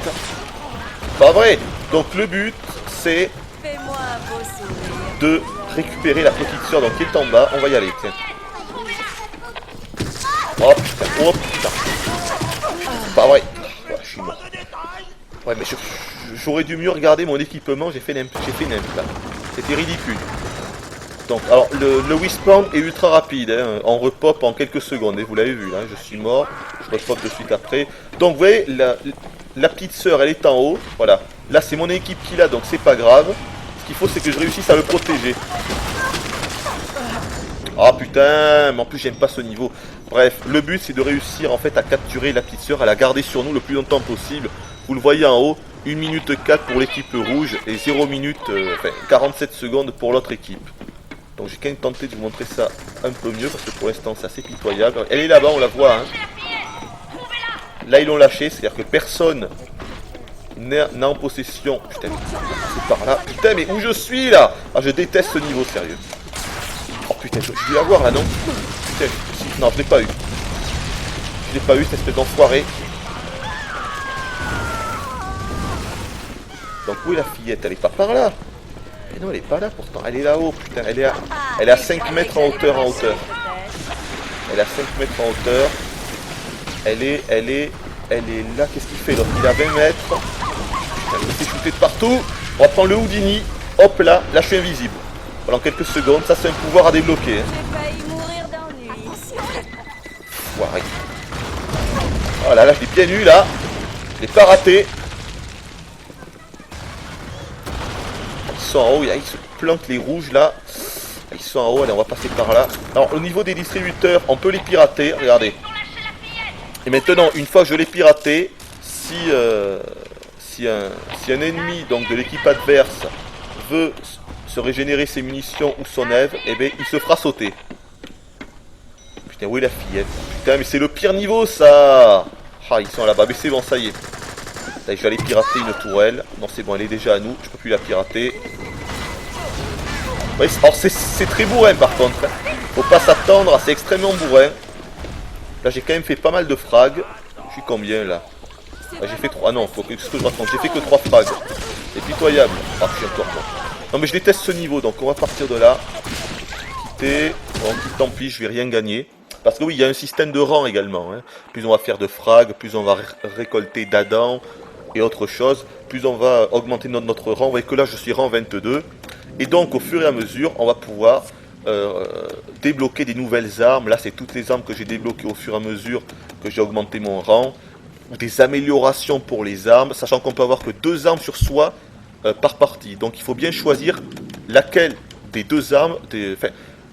Pas vrai. Donc le but, c'est de récupérer la petite sœur donc qui est en bas. On va y aller, tiens. Oh putain, oh putain. Pas vrai. Oh, je suis mort. Ouais, mais j'aurais dû mieux regarder mon équipement. J'ai fait n'importe là. C'était ridicule. Donc, alors, le Wispan est ultra rapide, hein. On repop en quelques secondes, et vous l'avez vu, là, je suis mort, je repop de suite après. Donc, vous voyez, la petite sœur, elle est en haut, voilà. Là, c'est mon équipe qui l'a, donc c'est pas grave. Ce qu'il faut, c'est que je réussisse à le protéger. Ah putain, mais en plus, j'aime pas ce niveau. Bref, le but, c'est de réussir, en fait, à capturer la petite sœur, à la garder sur nous le plus longtemps possible. Vous le voyez en haut, 1 minute 4 pour l'équipe rouge, et 0 minute, 47 secondes pour l'autre équipe. Donc j'ai quand même tenté de vous montrer ça un peu mieux parce que pour l'instant c'est assez pitoyable. Elle est là-bas, on la voit. Hein. Là ils l'ont lâché, c'est-à-dire que personne n'a en possession. Putain, c'est par là. Putain, mais où je suis là? Ah, je déteste ce niveau, sérieux. Oh putain, je vais la voir là, non? Putain, non, je l'ai pas eu. Je l'ai pas eu, cette espèce d'enfoiré. Donc où est la fillette? Elle est pas par là. Mais non, elle est pas là pourtant, elle est là-haut, putain, elle est à 5 mètres en hauteur, Elle est à 5 mètres en hauteur. Elle est là, qu'est-ce qu'il fait l'autre? Il est à 20 mètres. Putain, il s'est shooté de partout. On va prendre le Houdini. Hop là, là je suis invisible. Pendant quelques secondes, ça c'est un pouvoir à débloquer. Foiré. Oh là là, je l'ai bien eu là. Je l'ai pas raté. Ils sont en haut, ils se plantent les rouges là. Ils sont en haut, allez on va passer par là. Alors au niveau des distributeurs, on peut les pirater, regardez. Et maintenant, une fois que je l'ai piraté, si un ennemi donc de l'équipe adverse veut se régénérer ses munitions ou son Eve, eh bien il se fera sauter. Putain, où est la fillette? Putain, mais c'est le pire niveau ça. Ah, ils sont là-bas, mais c'est bon, ça y est. Allez, je vais aller pirater une tourelle. Non, c'est bon, elle est déjà à nous. Je peux plus la pirater. Ouais, alors, c'est très bourrin par contre. Faut pas s'attendre, c'est extrêmement bourrin. Là, j'ai quand même fait pas mal de frags. Je suis combien là? Ah, j'ai fait 3. Ah non, faut que je raconte. J'ai fait que 3 frags. C'est pitoyable. Ah, je suis encore bon. Non, mais je déteste ce niveau, donc on va partir de là. Quitter. Bon, tant pis, je vais rien gagner. Parce que oui, il y a un système de rang également. Hein. Plus on va faire de frags, plus on va récolter d'Adam et autre chose, plus on va augmenter notre rang. Vous voyez que là je suis rang 22. Et donc au fur et à mesure, on va pouvoir débloquer des nouvelles armes. Là c'est toutes les armes que j'ai débloquées au fur et à mesure que j'ai augmenté mon rang. Ou des améliorations pour les armes, sachant qu'on peut avoir que 2 armes sur soi par partie. Donc il faut bien choisir laquelle des 2 armes,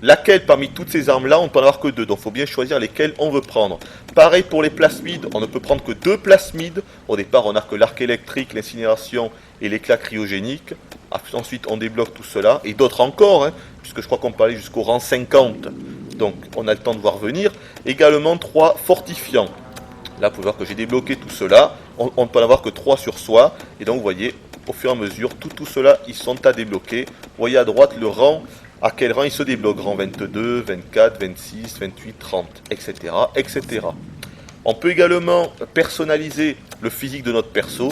laquelle parmi toutes ces armes-là, on ne peut en avoir que 2. Donc il faut bien choisir lesquelles on veut prendre. Pareil pour les plasmides, on ne peut prendre que 2 plasmides. Au départ, on n'a que l'arc électrique, l'incinération et l'éclat cryogénique. Ensuite, on débloque tout cela. Et d'autres encore, hein, puisque je crois qu'on peut aller jusqu'au rang 50. Donc on a le temps de voir venir. Également 3 fortifiants. Là, vous pouvez voir que j'ai débloqué tout cela. On ne peut en avoir que 3 sur soi. Et donc, vous voyez, au fur et à mesure, tout cela, ils sont à débloquer. Vous voyez à droite le rang. À quel rang il se débloque? Rang 22, 24, 26, 28, 30, etc., etc. On peut également personnaliser le physique de notre perso.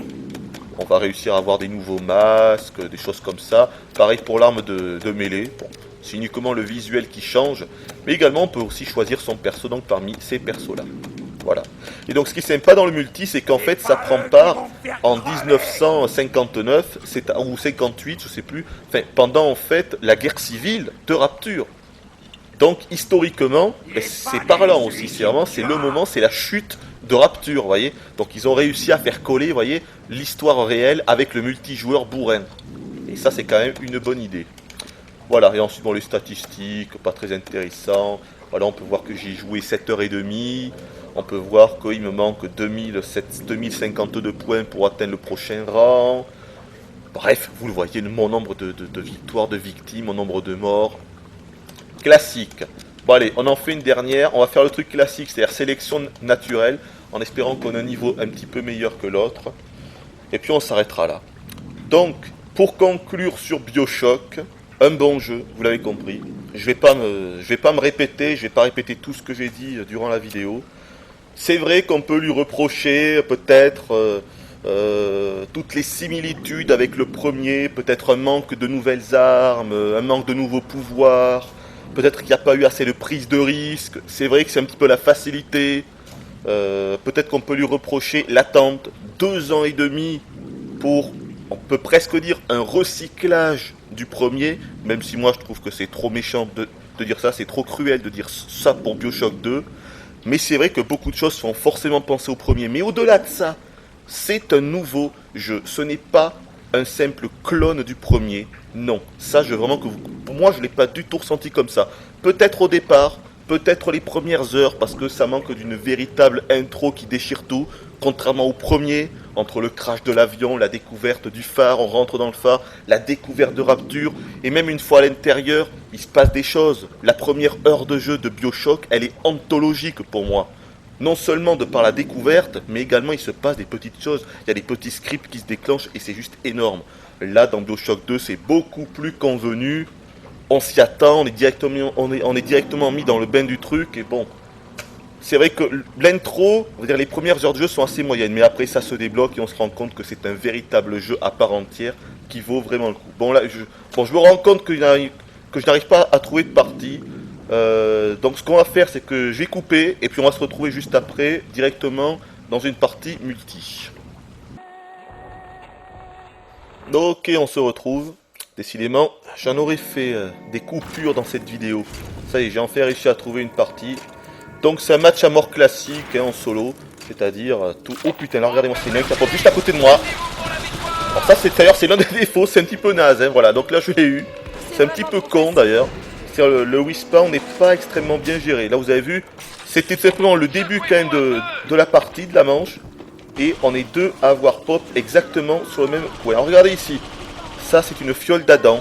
On va réussir à avoir des nouveaux masques, des choses comme ça. Pareil pour l'arme de mêlée. Bon, c'est uniquement le visuel qui change. Mais également, on peut aussi choisir son perso donc parmi ces persos-là. Voilà. Et donc ce qui est sympa dans le multi, c'est qu'en fait ça prend part en 1959 ou 58, je sais plus, enfin pendant en fait la guerre civile de Rapture. Donc historiquement, c'est parlant aussi, c'est le moment, c'est la chute de Rapture, vous voyez. Donc ils ont réussi à faire coller, vous voyez, l'histoire réelle avec le multijoueur bourrin. Et ça c'est quand même une bonne idée. Voilà, et ensuite bon, les statistiques, pas très intéressant. Voilà, on peut voir que j'ai joué 7h30. On peut voir qu'il me manque 2052 points pour atteindre le prochain rang. Bref, vous le voyez, mon nombre de victoires, de victimes, mon nombre de morts. Classique. Bon allez, on en fait une dernière. On va faire le truc classique, c'est-à-dire sélection naturelle, en espérant qu'on ait un niveau un petit peu meilleur que l'autre. Et puis on s'arrêtera là. Donc, pour conclure sur BioShock, un bon jeu, vous l'avez compris. Je vais pas me répéter, je vais pas répéter tout ce que j'ai dit durant la vidéo. C'est vrai qu'on peut lui reprocher peut-être toutes les similitudes avec le premier, peut-être un manque de nouvelles armes, un manque de nouveaux pouvoirs, peut-être qu'il n'y a pas eu assez de prise de risque, c'est vrai que c'est un petit peu la facilité, peut-être qu'on peut lui reprocher l'attente 2 ans et demi pour, on peut presque dire, un recyclage du premier, même si moi je trouve que c'est trop méchant de dire ça, c'est trop cruel de dire ça pour Bioshock 2, mais c'est vrai que beaucoup de choses font forcément penser au premier. Mais au-delà de ça, c'est un nouveau jeu. Ce n'est pas un simple clone du premier. Non, ça, je veux vraiment que vous... Pour moi, je ne l'ai pas du tout ressenti comme ça. Peut-être au départ, peut-être les premières heures, parce que ça manque d'une véritable intro qui déchire tout. Contrairement au premier, entre le crash de l'avion, la découverte du phare, on rentre dans le phare, la découverte de Rapture, et même une fois à l'intérieur, il se passe des choses. La première heure de jeu de Bioshock, elle est anthologique pour moi. Non seulement de par la découverte, mais également il se passe des petites choses. Il y a des petits scripts qui se déclenchent et c'est juste énorme. Là, dans Bioshock 2, c'est beaucoup plus convenu. On s'y attend, on est directement mis dans le bain du truc et bon. C'est vrai que l'intro, on va dire les premières heures de jeu sont assez moyennes, mais après ça se débloque et on se rend compte que c'est un véritable jeu à part entière qui vaut vraiment le coup. Bon là, je me rends compte que je n'arrive pas à trouver de partie. Donc ce qu'on va faire, c'est que je vais couper et puis on va se retrouver juste après directement dans une partie multi. Ok, on se retrouve. Décidément, j'en aurais fait des coupures dans cette vidéo. Ça y est, j'ai enfin réussi à trouver une partie. Donc c'est un match à mort classique hein, en solo, c'est-à-dire tout... Oh putain, là regardez-moi, c'est une qui tape juste à côté de moi. Alors ça c'est d'ailleurs c'est l'un des défauts, c'est un petit peu naze, hein, voilà, donc là je l'ai eu. C'est un petit peu con d'ailleurs. Le respawn n'est pas extrêmement bien géré. Là vous avez vu, c'était tout simplement le début quand même de la partie, de la manche. Et on est deux à avoir pop exactement sur le même point. Alors regardez ici, ça c'est une fiole d'Adam.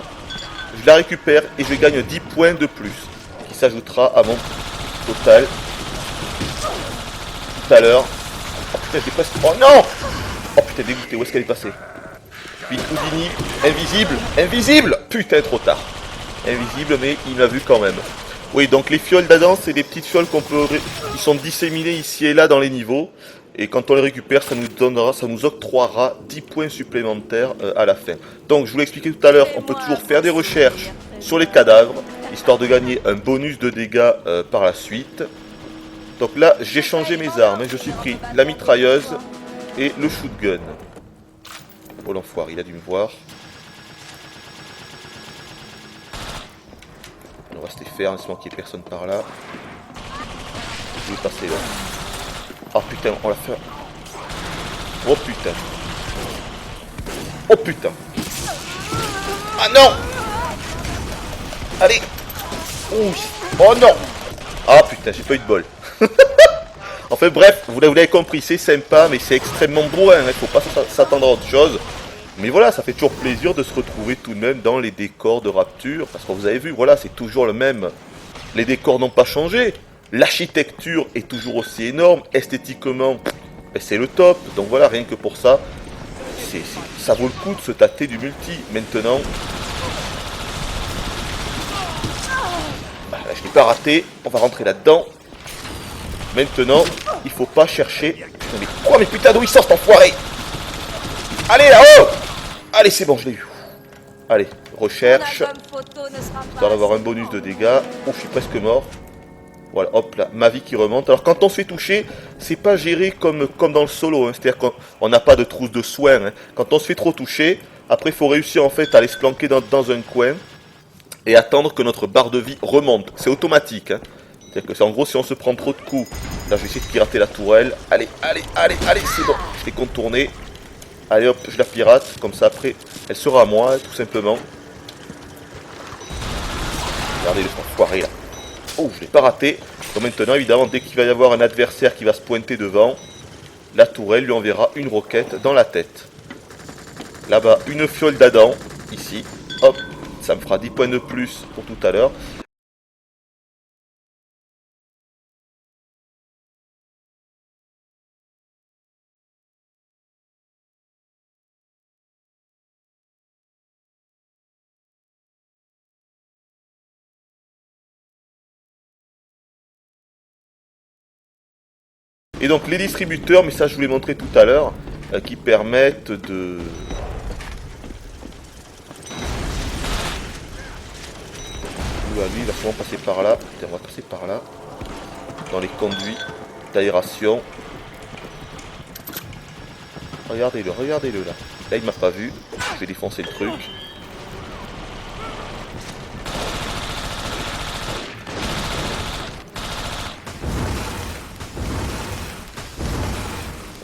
Je la récupère et je gagne 10 points de plus. Qui s'ajoutera à mon total. Tout à l'heure. Oh putain, j'ai presque... Oh non! Oh putain, dégoûté, où est-ce qu'elle est passée? Puis Houdini, invisible, invisible! Putain, trop tard. Invisible, mais il m'a vu quand même. Oui, donc les fioles d'Adam, c'est des petites fioles qui sont disséminées ici et là dans les niveaux. Et quand on les récupère, ça nous octroiera 10 points supplémentaires à la fin. Donc, je vous l'ai expliqué tout à l'heure, on peut toujours faire des recherches sur les cadavres, histoire de gagner un bonus de dégâts par la suite. Donc là, j'ai changé mes armes. Je suis pris la mitrailleuse et le shootgun. Oh l'enfoiré, il a dû me voir. On va rester faire, laisse-moi qu'il n'y ait personne par là. Je vais passer là. Oh putain, on l'a fait. Oh putain. Oh putain. Ah non. Allez. Ouh. Oh non. Ah putain, j'ai pas eu de bol. Enfin bref, vous l'avez compris, c'est sympa, mais c'est extrêmement bourrin. Il faut pas s'attendre à autre chose. Mais voilà, ça fait toujours plaisir de se retrouver tout de même dans les décors de Rapture. Parce que vous avez vu, voilà, c'est toujours le même. Les décors n'ont pas changé. L'architecture est toujours aussi énorme. Esthétiquement, ben c'est le top. Donc voilà, rien que pour ça, ça vaut le coup de se tâter du multi. Maintenant, bah, là, je l'ai pas raté. On va rentrer là-dedans. Maintenant, il faut pas chercher... Putain, mais quoi, mais putain, d'où il sort cet enfoiré? Allez, là-haut! Allez, c'est bon, je l'ai eu. Allez, recherche. Histoire d'avoir un bonus de dégâts. Oh, je suis presque mort. Voilà, hop là, ma vie qui remonte. Alors, quand on se fait toucher, c'est pas géré comme dans le solo. Hein. C'est-à-dire qu'on n'a pas de trousse de soins. Hein. Quand on se fait trop toucher, après, il faut réussir en fait à aller se planquer dans un coin et attendre que notre barre de vie remonte. C'est automatique. Hein. C'est-à-dire que, en gros, si on se prend trop de coups, là, je vais essayer de pirater la tourelle. Allez, allez, allez, allez, c'est bon. Je l'ai contourné. Allez, hop, je la pirate. Comme ça, après, elle sera à moi, tout simplement. Regardez le enfoiré, là. Oh, je l'ai pas raté. Donc maintenant, évidemment, dès qu'il va y avoir un adversaire qui va se pointer devant, la tourelle lui enverra une roquette dans la tête. Là-bas, une fiole d'Adam, ici. Hop, ça me fera 10 points de plus pour tout à l'heure. Et donc les distributeurs, mais ça je vous l'ai montré tout à l'heure, qui permettent de... Lui, il va sûrement passer par là. Putain, on va passer par là. Dans les conduits d'aération. Regardez-le, regardez-le là. Là, il m'a pas vu. Je vais défoncer le truc.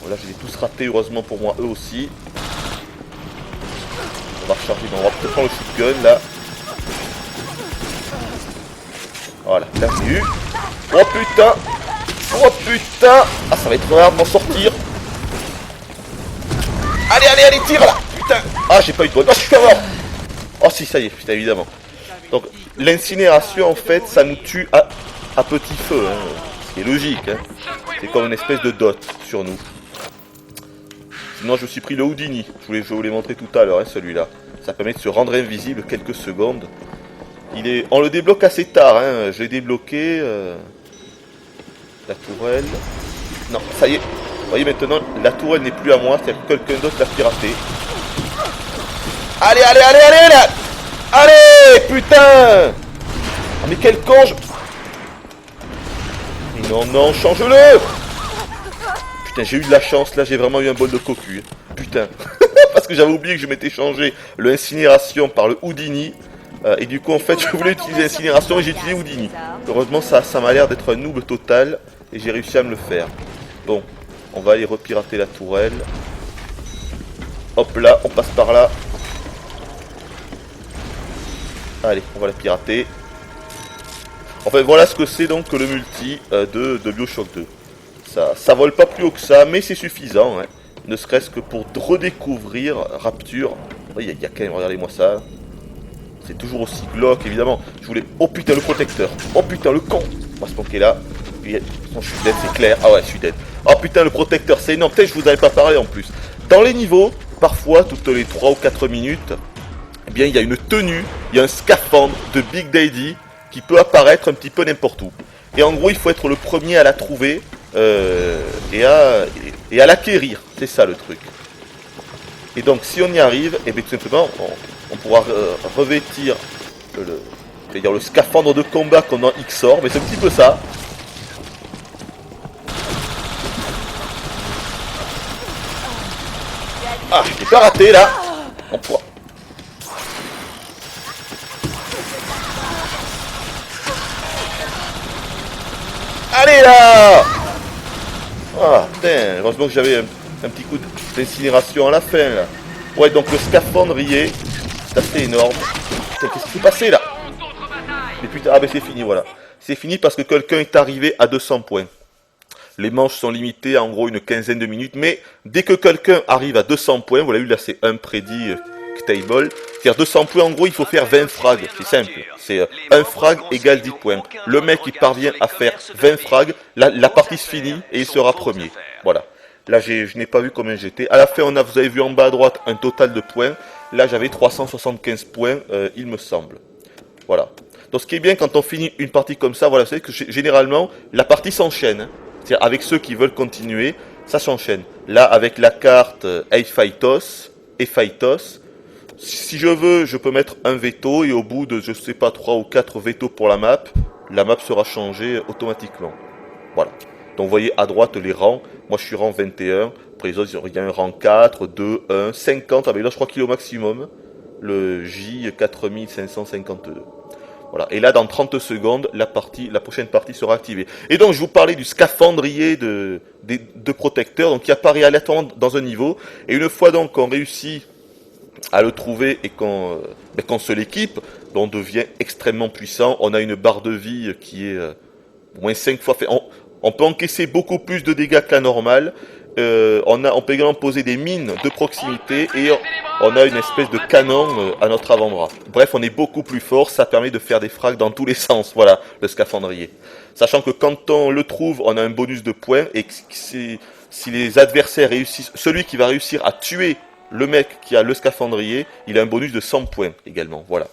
Bon, là, je les ai tous ratés, heureusement pour moi, eux aussi. On va recharger. On va peut-être prendre le shotgun là. Voilà, là j'ai eu. Oh putain! Oh putain! Ah, ça va être rare de m'en sortir. Allez, allez, allez, tire là! Putain! Ah, j'ai pas eu de bonne. Oh, je suis mort! Oh, si, ça y est, putain, évidemment. Donc, l'incinération, en fait, ça nous tue à petit feu, hein. Ce qui est logique, hein. C'est comme une espèce de dot sur nous. Sinon, je me suis pris le Houdini. Je vous l'ai montré tout à l'heure, hein, celui-là. Ça permet de se rendre invisible quelques secondes. On le débloque assez tard, hein. Je l'ai débloqué. La tourelle. Non, ça y est. Vous voyez maintenant, la tourelle n'est plus à moi, c'est-à-dire que quelqu'un d'autre l'a piraté. Allez, allez, allez, allez là. Allez, putain. Ah, mais quel con Non, non, change-le. Putain, j'ai eu de la chance, là j'ai vraiment eu un bol de cocu. Putain. Parce que j'avais oublié que je m'étais changé le incinération par le Houdini. Et du coup en fait je voulais utiliser l'incinération et j'ai utilisé Houdini. Heureusement ça m'a l'air d'être un noob total et j'ai réussi à me le faire. Bon, on va aller repirater la tourelle. Hop là, on passe par là. Allez, on va la pirater. En fait voilà ce que c'est donc que le multi de BioShock 2. Ça vole pas plus haut que ça, mais c'est suffisant, hein. Ne serait-ce que pour redécouvrir Rapture. Il y a quand même, regardez-moi ça. C'est toujours aussi glauque, évidemment. Je voulais... Oh putain, le protecteur. Oh putain, le con. On va se manquer là. Je suis dead, c'est clair. Ah ouais, je suis dead. Oh putain, le protecteur, c'est énorme. Peut-être que je vous avais pas parlé en plus. Dans les niveaux, parfois, toutes les 3 ou 4 minutes, eh bien, il y a une tenue, il y a un scaphandre de Big Daddy qui peut apparaître un petit peu n'importe où. Et en gros, il faut être le premier à la trouver et à l'acquérir. C'est ça le truc. Et donc, si on y arrive, et bien tout simplement, on pourra revêtir le scaphandre de combat qu'on a en XOR, mais c'est un petit peu ça. Ah, je l'ai pas raté là. On pourra... Allez là. Ah, putain, heureusement que j'avais un petit coup d'incinération à la fin là. Ouais, donc le scaphandrier, c'est assez énorme. Putain, qu'est-ce qui s'est passé là? Mais putain, ah ben c'est fini, voilà. C'est fini parce que quelqu'un est arrivé à 200 points. Les manches sont limitées à en gros une quinzaine de minutes, mais dès que quelqu'un arrive à 200 points, vous l'avez vu là, c'est un prédit table. C'est-à-dire 200 points, en gros, il faut faire 20 frags. C'est simple. C'est un frag égale 10 points. Le mec qui parvient à faire 20 frags, la partie se finit et il sera premier. Voilà. Là, je n'ai pas vu combien j'étais. À la fin, vous avez vu en bas à droite un total de points. Là, j'avais 375 points, il me semble. Voilà. Donc, ce qui est bien quand on finit une partie comme ça, voilà, c'est que généralement, la partie s'enchaîne. Hein. C'est-à-dire, avec ceux qui veulent continuer, ça s'enchaîne. Là, avec la carte Ephytos, si je veux, je peux mettre un veto et au bout de, je sais pas, 3 ou 4 veto pour la map sera changée automatiquement. Voilà. Donc vous voyez à droite les rangs. Moi je suis rang 21. Après les autres, il y a un rang 4, 2, 1, 50. Ah ben là je crois qu'il est au maximum. Le J 4552. Voilà. Et là dans 30 secondes, la prochaine partie sera activée. Et donc je vous parlais du scaphandrier de protecteurs. Donc qui apparaît aléatoirement dans un niveau. Et une fois donc qu'on réussit à le trouver et qu'on se l'équipe, on devient extrêmement puissant. On a une barre de vie qui est au moins 5 fois fait. On peut encaisser beaucoup plus de dégâts que la normale. On peut également poser des mines de proximité et on a une espèce de canon à notre avant-bras. Bref, on est beaucoup plus fort. Ça permet de faire des frags dans tous les sens. Voilà, le scaphandrier. Sachant que quand on le trouve, on a un bonus de points et que si les adversaires réussissent, celui qui va réussir à tuer le mec qui a le scaphandrier, il a un bonus de 100 points également. Voilà.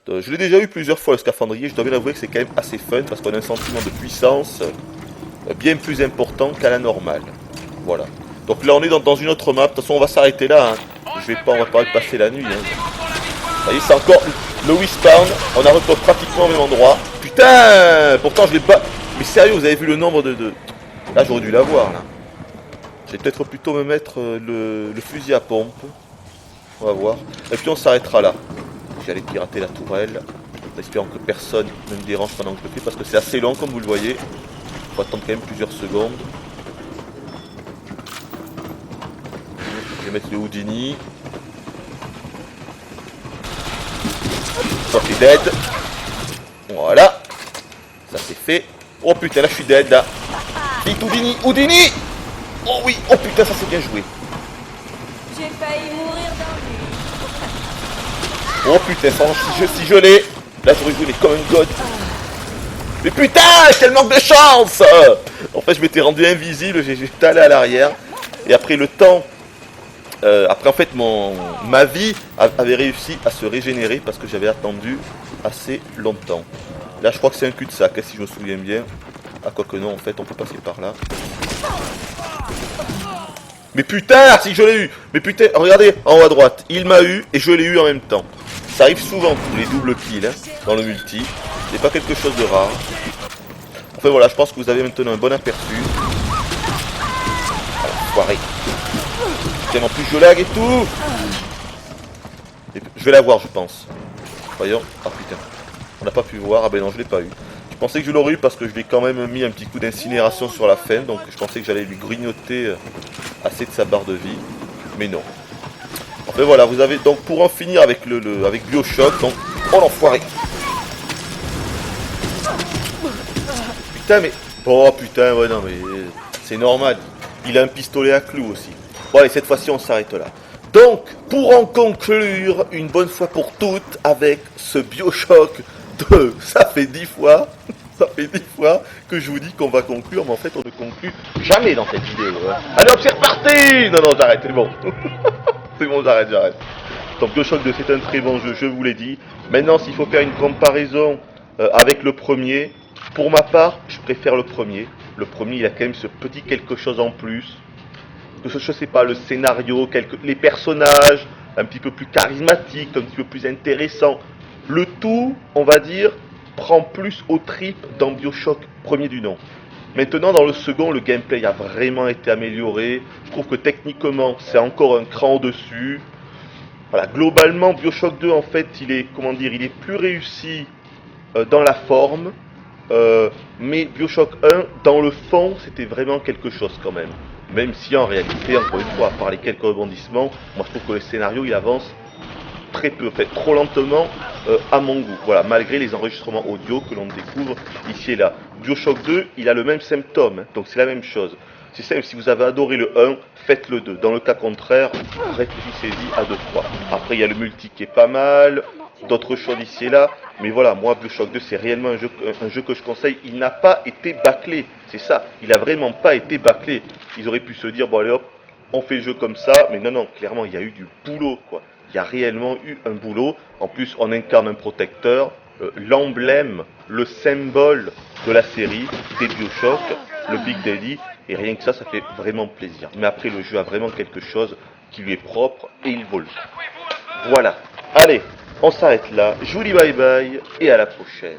Je l'ai déjà eu plusieurs fois le scaphandrier. Je dois bien avouer que c'est quand même assez fun parce qu'on a un sentiment de puissance. bien plus important qu'à la normale. Voilà. Donc là on est dans une autre map, de toute façon on va s'arrêter là. Hein. On va pas y passer la nuit. Hein. Vous voyez, c'est encore le respawn, on a repris pratiquement au même endroit. Putain, pourtant je l'ai pas... Mais sérieux, vous avez vu le nombre de... Là j'aurais dû l'avoir là. Je vais peut-être plutôt me mettre le fusil à pompe. On va voir. Et puis on s'arrêtera là. J'allais pirater la tourelle. En espérant que personne ne me dérange pendant que je le fais parce que c'est assez long comme vous le voyez. Il faut attendre quand même plusieurs secondes. Je vais mettre le Houdini. Ça c'est dead. Voilà. Ça c'est fait. Oh putain, là je suis dead là. Vite Houdini, Houdini. Oh oui, oh putain, ça c'est bien joué. J'ai failli mourir dans Oh putain, si je l'ai. Là j'aurais joué mais comme un god. Mais putain, quel manque de chance. En fait je m'étais rendu invisible, j'étais allé à l'arrière. Et après le temps... après en fait ma vie avait réussi à se régénérer parce que j'avais attendu assez longtemps. Là je crois que c'est un cul-de-sac hein, si je me souviens bien. Ah quoique non en fait on peut passer par là. Mais putain si je l'ai eu. Mais putain regardez en haut à droite. Il m'a eu et je l'ai eu en même temps. Ça arrive souvent les doubles kills hein, dans le multi. C'est pas quelque chose de rare. Enfin voilà je pense que vous avez maintenant un bon aperçu. Foiré. Putain, en plus je lag et tout. Et je vais la voir je pense. Voyons. Ah putain. On n'a pas pu voir. Ah ben non je l'ai pas eu. Je pensais que je l'aurais eu parce que je lui ai quand même mis un petit coup d'incinération sur la fin. Donc je pensais que j'allais lui grignoter assez de sa barre de vie. Mais non. Enfin voilà vous avez donc pour en finir avec avec Bioshock. Donc oh l'enfoiré. Putain mais. Oh putain ouais non mais. C'est normal. Il a un pistolet à clous aussi. Bon allez cette fois-ci on s'arrête là. Donc pour en conclure une bonne fois pour toutes avec ce Bioshock 2. Ça fait 10 fois. Ça fait 10 fois que je vous dis qu'on va conclure. Mais en fait on ne conclut jamais dans cette vidéo. Hein. Allez hop c'est reparti. Non j'arrête c'est bon. C'est bon j'arrête. Donc Bioshock 2 c'est un très bon jeu je vous l'ai dit. Maintenant s'il faut faire une comparaison avec le premier. Pour ma part je préfère le premier. Le premier il a quand même ce petit quelque chose en plus. Que je sais pas, le scénario, les personnages, un petit peu plus charismatiques, un petit peu plus intéressants. Le tout, on va dire, prend plus aux tripes dans Bioshock premier du nom. Maintenant, dans le second, le gameplay a vraiment été amélioré. Je trouve que techniquement, c'est encore un cran au-dessus. Voilà, globalement, Bioshock 2, en fait, il est plus réussi dans la forme. Mais Bioshock 1, dans le fond, c'était vraiment quelque chose quand même. Même si en réalité, encore une fois, à part les quelques rebondissements, moi je trouve que le scénario il avance très peu, en fait, trop lentement à mon goût. Voilà, malgré les enregistrements audio que l'on découvre ici et là. Bioshock 2, il a le même symptôme, hein, donc c'est la même chose. C'est simple, si vous avez adoré le 1, faites le 2. Dans le cas contraire, réfléchissez-y à 2-3. Après, il y a le multi qui est pas mal, d'autres choses ici et là. Mais voilà, moi, Bioshock 2, c'est réellement un jeu que je conseille. Il n'a pas été bâclé, c'est ça. Il a vraiment pas été bâclé. Ils auraient pu se dire, bon allez hop, on fait le jeu comme ça. Mais non, clairement, il y a eu du boulot, quoi. Il y a réellement eu un boulot. En plus, on incarne un protecteur. L'emblème, le symbole de la série, des Bioshock, le Big Daddy. Et rien que ça fait vraiment plaisir. Mais après, le jeu a vraiment quelque chose qui lui est propre et il vaut le coup. Voilà. Allez, on s'arrête là. Je vous dis bye bye et à la prochaine.